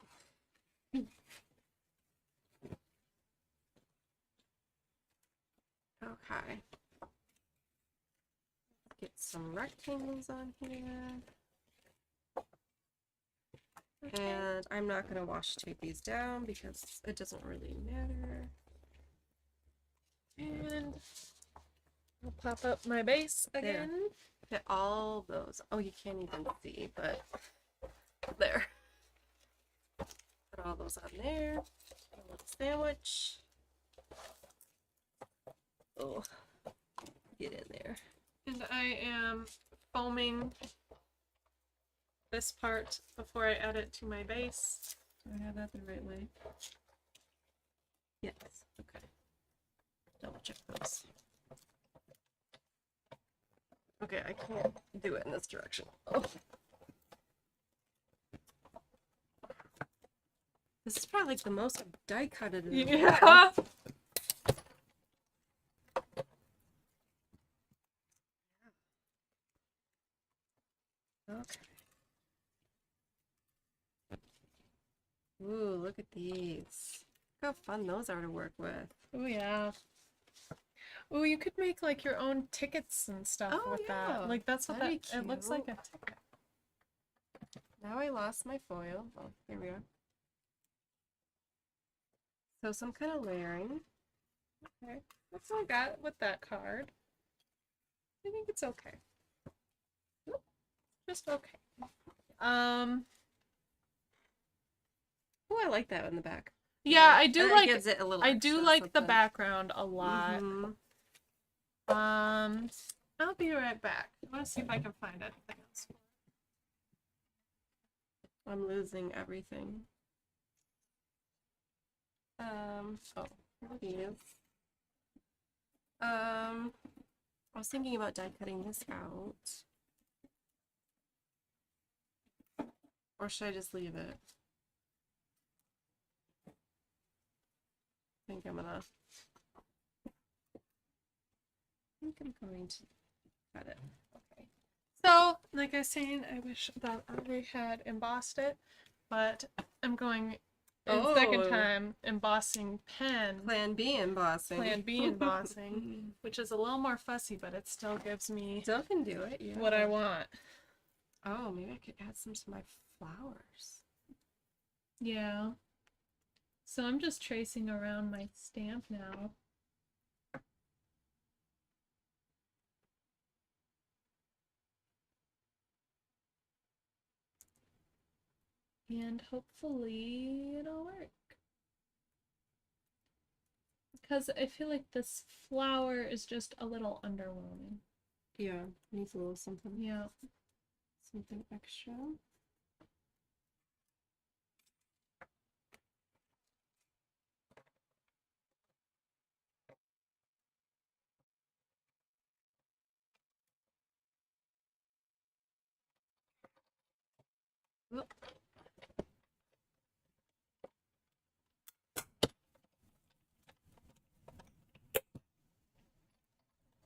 Speaker 1: Okay. Get some rectangles on here. And I'm not going to washi tape these down because it doesn't really matter.
Speaker 2: And I'll pop up my base again.
Speaker 1: Get all those. Oh, you can't even see, but there. Put all those on there. A little sandwich. Oh, get in there.
Speaker 2: And I am foaming this part before I add it to my base.
Speaker 1: Do I have that the right way? Yes. Okay. Double check this. Okay, I can't do it in this direction. Oh. This is probably like the most I've die cutted in a while.
Speaker 2: Yeah.
Speaker 1: Okay. Ooh, look at these. Look how fun those are to work with.
Speaker 2: Oh yeah. Oh, you could make like your own tickets and stuff
Speaker 1: Oh,
Speaker 2: with
Speaker 1: yeah.
Speaker 2: that. Like that's what
Speaker 1: That'd
Speaker 2: that
Speaker 1: be
Speaker 2: it looks like
Speaker 1: cute.
Speaker 2: a ticket.
Speaker 1: Now I lost my foil. Oh, here we are. So some kind of layering.
Speaker 2: Okay. That's all I got with that card. I think it's okay. Just okay.
Speaker 1: Oh, I like that in the back.
Speaker 2: Yeah, I do
Speaker 1: It
Speaker 2: like
Speaker 1: gives it a little
Speaker 2: I do
Speaker 1: extra
Speaker 2: like the
Speaker 1: something.
Speaker 2: background a lot.
Speaker 1: Mhm.
Speaker 2: I'll be right back. I want to see if I can find anything else.
Speaker 1: I'm losing everything. Oh, here it is. I was thinking about die cutting this out. Or should I just leave it? I think I'm gonna. I think I'm going to cut it. Okay.
Speaker 2: So, like I was saying, I wish that I had embossed it, but I'm going second
Speaker 1: Oh.
Speaker 2: time embossing pen.
Speaker 1: Plan B embossing.
Speaker 2: Plan B embossing, which is a little more fussy, but it still gives me
Speaker 1: Still can do it, yeah.
Speaker 2: what I want.
Speaker 1: Oh, maybe I could add some to my flowers.
Speaker 2: Yeah. So I'm just tracing around my stamp now. And hopefully it'll work. Because I feel like this flower is just a little underwhelming.
Speaker 1: Yeah, needs a little something.
Speaker 2: Yeah.
Speaker 1: Something extra. Whoop.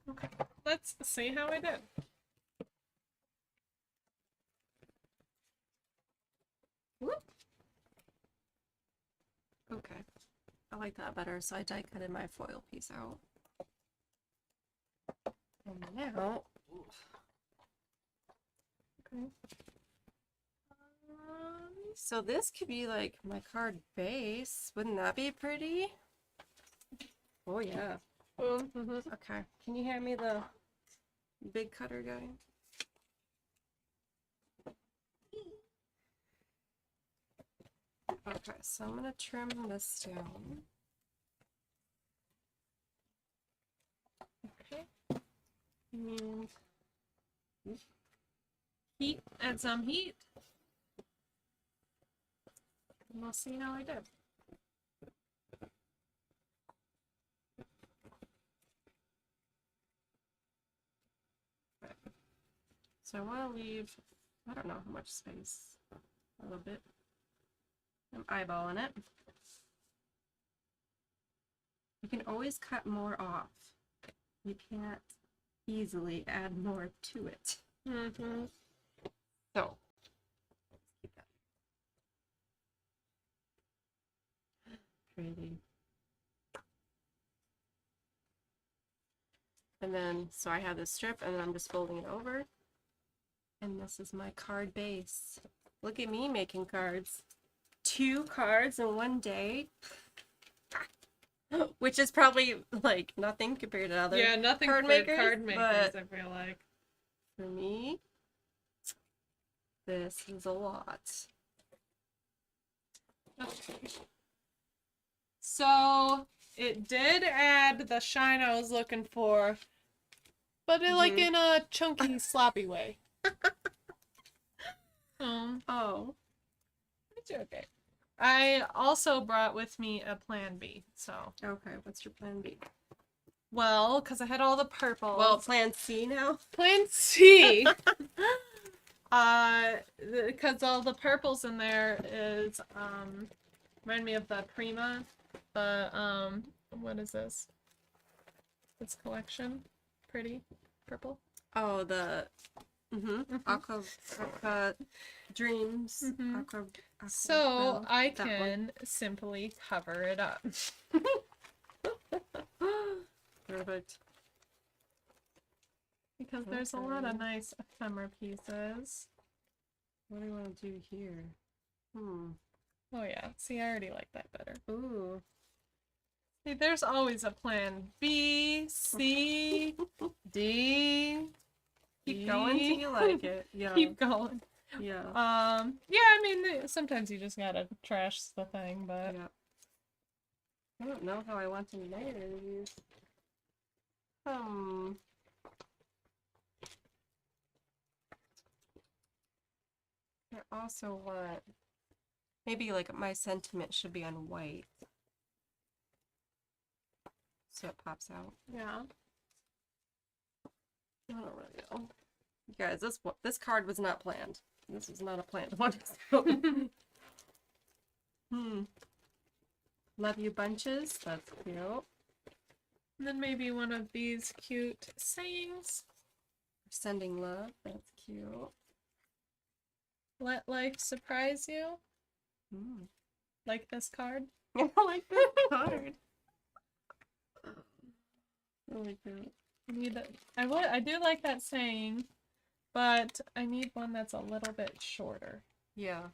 Speaker 2: Okay. Let's see how I did.
Speaker 1: Whoop. Okay. I like that better, so I die cutted my foil piece out. And now, okay. So this could be like my card base. Wouldn't that be pretty? Oh yeah. Okay. Can you hand me the big cutter guy? Okay, so I'm gonna trim this down.
Speaker 2: Okay. And heat, add some heat. And we'll see how I did.
Speaker 1: So I want to leave, I don't know how much space, a little bit. I'm eyeballing it. You can always cut more off. You can't easily add more to it.
Speaker 2: Mm-hmm.
Speaker 1: So, let's keep that. Pretty. And then, so I have this strip, and then I'm just folding it over. And this is my card base. Look at me making cards. 2 cards in one day. Which is probably like nothing compared to other
Speaker 2: nothing
Speaker 1: card
Speaker 2: for
Speaker 1: makers,
Speaker 2: card makers,
Speaker 1: but
Speaker 2: I feel like.
Speaker 1: for me, this is a lot.
Speaker 2: Okay. So it did add the shine I was looking for, but like in a chunky, sloppy way.
Speaker 1: Oh.
Speaker 2: It's okay. I also brought with me a plan B. So,
Speaker 1: Okay, what's your plan B?
Speaker 2: well, because I had all the purple.
Speaker 1: Well, plan C now?
Speaker 2: Plan C. Because all the purples in there is remind me of the Prima, the what is this? This collection, pretty purple.
Speaker 1: Oh, the aqua dreams.
Speaker 2: Mhm.
Speaker 1: Aqua
Speaker 2: So
Speaker 1: Bell,
Speaker 2: I
Speaker 1: that one.
Speaker 2: can simply cover it up.
Speaker 1: Perfect.
Speaker 2: Because there's a lot of nice ephemera pieces.
Speaker 1: What do you want to do here?
Speaker 2: Oh yeah, see, I already like that better.
Speaker 1: Ooh.
Speaker 2: See, there's always a plan B, C, D.
Speaker 1: Keep going till you like it. Yeah.
Speaker 2: Keep going.
Speaker 1: Yeah.
Speaker 2: Yeah, I mean, sometimes you just gotta trash the thing, but
Speaker 1: Yeah. I don't know how I want to layer these. I also want maybe like my sentiment should be on white, so it pops out.
Speaker 2: yeah.
Speaker 1: I don't really know. You guys, this card was not planned. This is not a planned one. Love you bunches. That's cute.
Speaker 2: And then maybe one of these cute sayings.
Speaker 1: Sending love. That's cute.
Speaker 2: Let life surprise you. Like this card.
Speaker 1: I like this card. Really cute.
Speaker 2: I do like that saying, but I need one that's a little bit shorter.
Speaker 1: Yeah.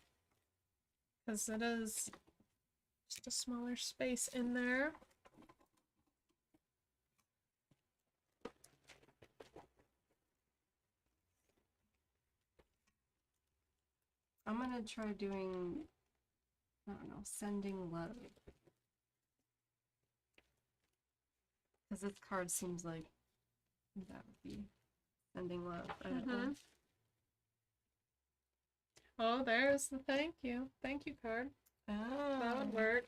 Speaker 2: Because it is just a smaller space in there.
Speaker 1: I'm gonna try doing, I don't know, sending love. Because this card seems like that would be sending love. I don't know.
Speaker 2: Oh, there's the thank you. Thank you card. That would work.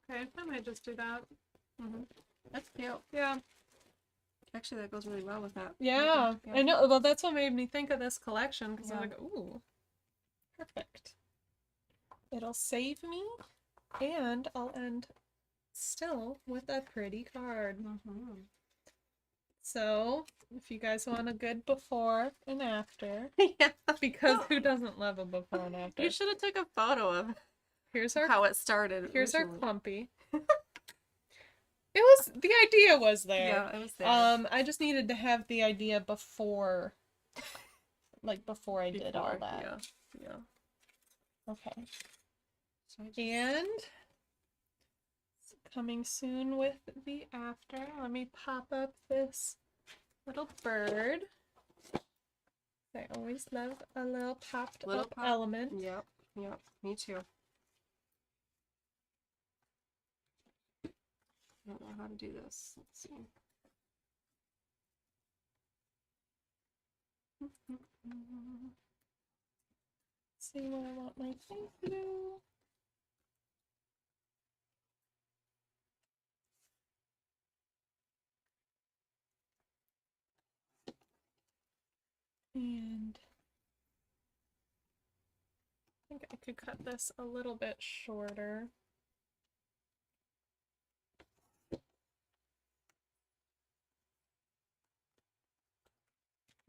Speaker 2: Okay, I might just do that.
Speaker 1: That's cute.
Speaker 2: Yeah.
Speaker 1: Actually, that goes really well with that.
Speaker 2: Yeah,
Speaker 1: Yeah.
Speaker 2: I know. Well, that's what made me think of this collection because
Speaker 1: Yeah.
Speaker 2: I'm like, ooh, perfect. It'll save me, and I'll end still with a pretty card. So, if you guys want a good before and after,
Speaker 1: Yeah.
Speaker 2: because who doesn't love a before and after?
Speaker 1: You should have took a photo of
Speaker 2: Here's our
Speaker 1: how it started.
Speaker 2: here's our
Speaker 1: originally.
Speaker 2: clumpy. The idea was there.
Speaker 1: Yeah, it was there.
Speaker 2: I just needed to have the idea before, like before I did all that.
Speaker 1: Yeah.
Speaker 2: Okay. And coming soon with the after, let me pop up this little bird. I always love a little popped up
Speaker 1: pop.
Speaker 2: element.
Speaker 1: Yep. Me too. I don't know how to do this. Let's see.
Speaker 2: See what I want my thing to do. And I think I could cut this a little bit shorter.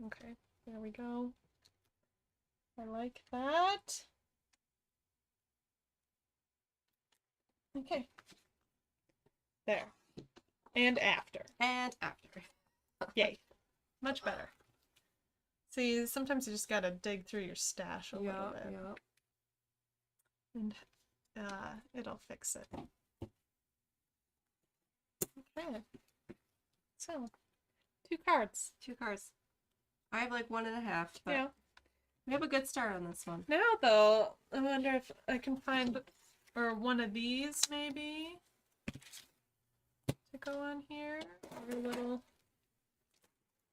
Speaker 2: Okay, there we go. I like that. Okay. There. And after.
Speaker 1: And after.
Speaker 2: Yay. Much better. See, sometimes you just gotta dig through your stash a little bit.
Speaker 1: Yeah.
Speaker 2: And it'll fix it. Okay. So, 2 cards.
Speaker 1: 2 cards. I have like 1.5. But
Speaker 2: Yeah.
Speaker 1: we have a good start on this one.
Speaker 2: Now, though, I wonder if I can find, or one of these, maybe? to go on here. Our little.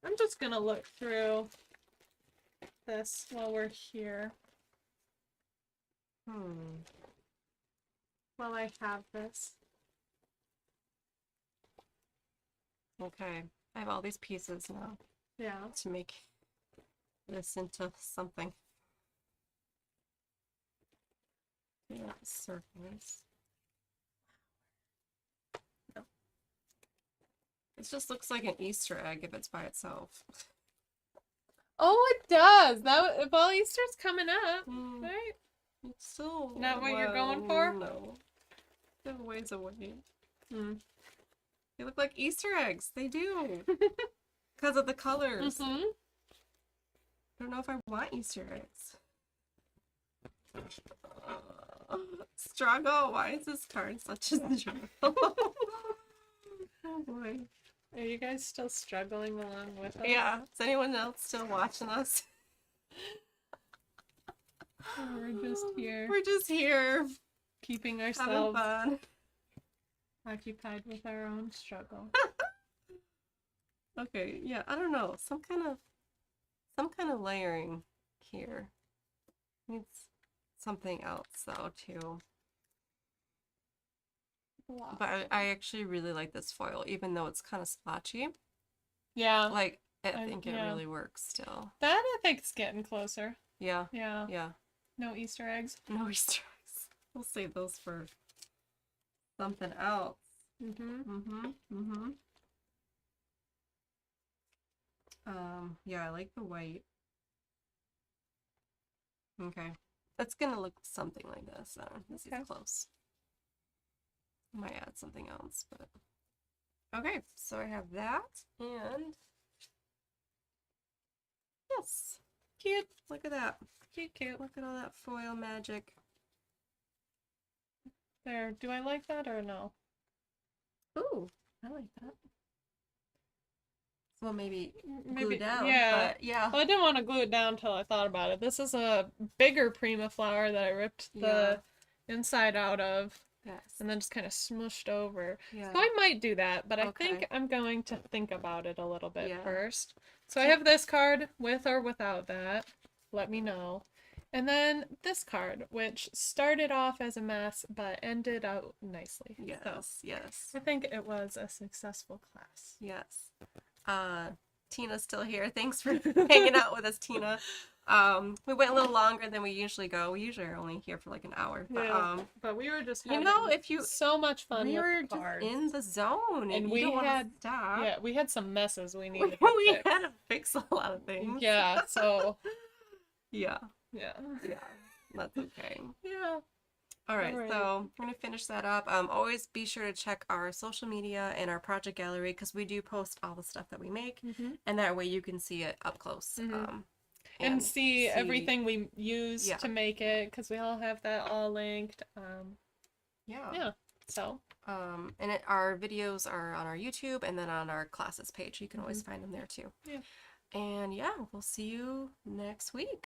Speaker 2: I'm just gonna look through this while we're here. While I have this.
Speaker 1: Okay. I have all these pieces now
Speaker 2: Yeah.
Speaker 1: to make this into something. Yeah, circles. No. It just looks like an Easter egg if it's by itself.
Speaker 2: Oh, it does. Well, Easter's coming up, right?
Speaker 1: It's still
Speaker 2: Not what you're going for?
Speaker 1: No. They're ways away. They look like Easter eggs. They do. Because of the colors. I don't know if I want Easter eggs. Struggle. Why is this card such a struggle? Oh boy.
Speaker 2: Are you guys still struggling along with us?
Speaker 1: Yeah. Is anyone else still watching us?
Speaker 2: Or we're just here.
Speaker 1: We're just here.
Speaker 2: Keeping
Speaker 1: Having
Speaker 2: ourselves
Speaker 1: fun.
Speaker 2: occupied with our own struggle.
Speaker 1: Okay, yeah, I don't know. Some kind of layering here. Needs something else though too. But I actually really like this foil, even though it's kind of splotchy.
Speaker 2: Yeah.
Speaker 1: Like, I think it
Speaker 2: yeah.
Speaker 1: really works still.
Speaker 2: That I think is getting closer.
Speaker 1: Yeah.
Speaker 2: Yeah.
Speaker 1: Yeah.
Speaker 2: No Easter eggs.
Speaker 1: No Easter eggs. We'll save those for something else. Yeah, I like the white. Okay. It's gonna look something like this. This is close. Might add something else, but okay, so I have that, and yes, cute. Look at that.
Speaker 2: Cute.
Speaker 1: Look at all that foil magic.
Speaker 2: There. Do I like that or no?
Speaker 1: Ooh, I like that. Well, maybe glue down.
Speaker 2: Yeah.
Speaker 1: But yeah.
Speaker 2: Well, I didn't want to glue it down until I thought about it. This is a bigger Prima flower that I ripped the inside out of.
Speaker 1: Yes.
Speaker 2: And then just kind of smushed over.
Speaker 1: Yeah.
Speaker 2: So I might do that, but I think I'm going to think about it a little bit
Speaker 1: Yeah.
Speaker 2: first. So I have this card with or without that. Let me know. And then this card, which started off as a mess, but ended out nicely.
Speaker 1: Yes.
Speaker 2: So
Speaker 1: Yes.
Speaker 2: I think it was a successful class.
Speaker 1: Yes. Tina's still here. Thanks for hanging out with us, Tina. We went a little longer than we usually go. We usually are only here for like an hour. But,
Speaker 2: but we were just
Speaker 1: you know, if you
Speaker 2: so much fun
Speaker 1: we
Speaker 2: with
Speaker 1: were
Speaker 2: cards.
Speaker 1: just in the zone, and
Speaker 2: we
Speaker 1: don't
Speaker 2: had
Speaker 1: stop.
Speaker 2: Yeah, we had some messes we needed.
Speaker 1: We had to fix a lot of things.
Speaker 2: Yeah. So.
Speaker 1: Yeah.
Speaker 2: Yeah.
Speaker 1: That's okay.
Speaker 2: Yeah.
Speaker 1: All right, so we're gonna finish that up. Always be sure to check our social media and our project gallery because we do post all the stuff that we make, and that way you can see it up close.
Speaker 2: And see everything we use to make it because we all have that all linked. Yeah. So.
Speaker 1: And our videos are on our YouTube and then on our classes page. You can always find them there too.
Speaker 2: Yeah.
Speaker 1: And yeah, we'll see you next week.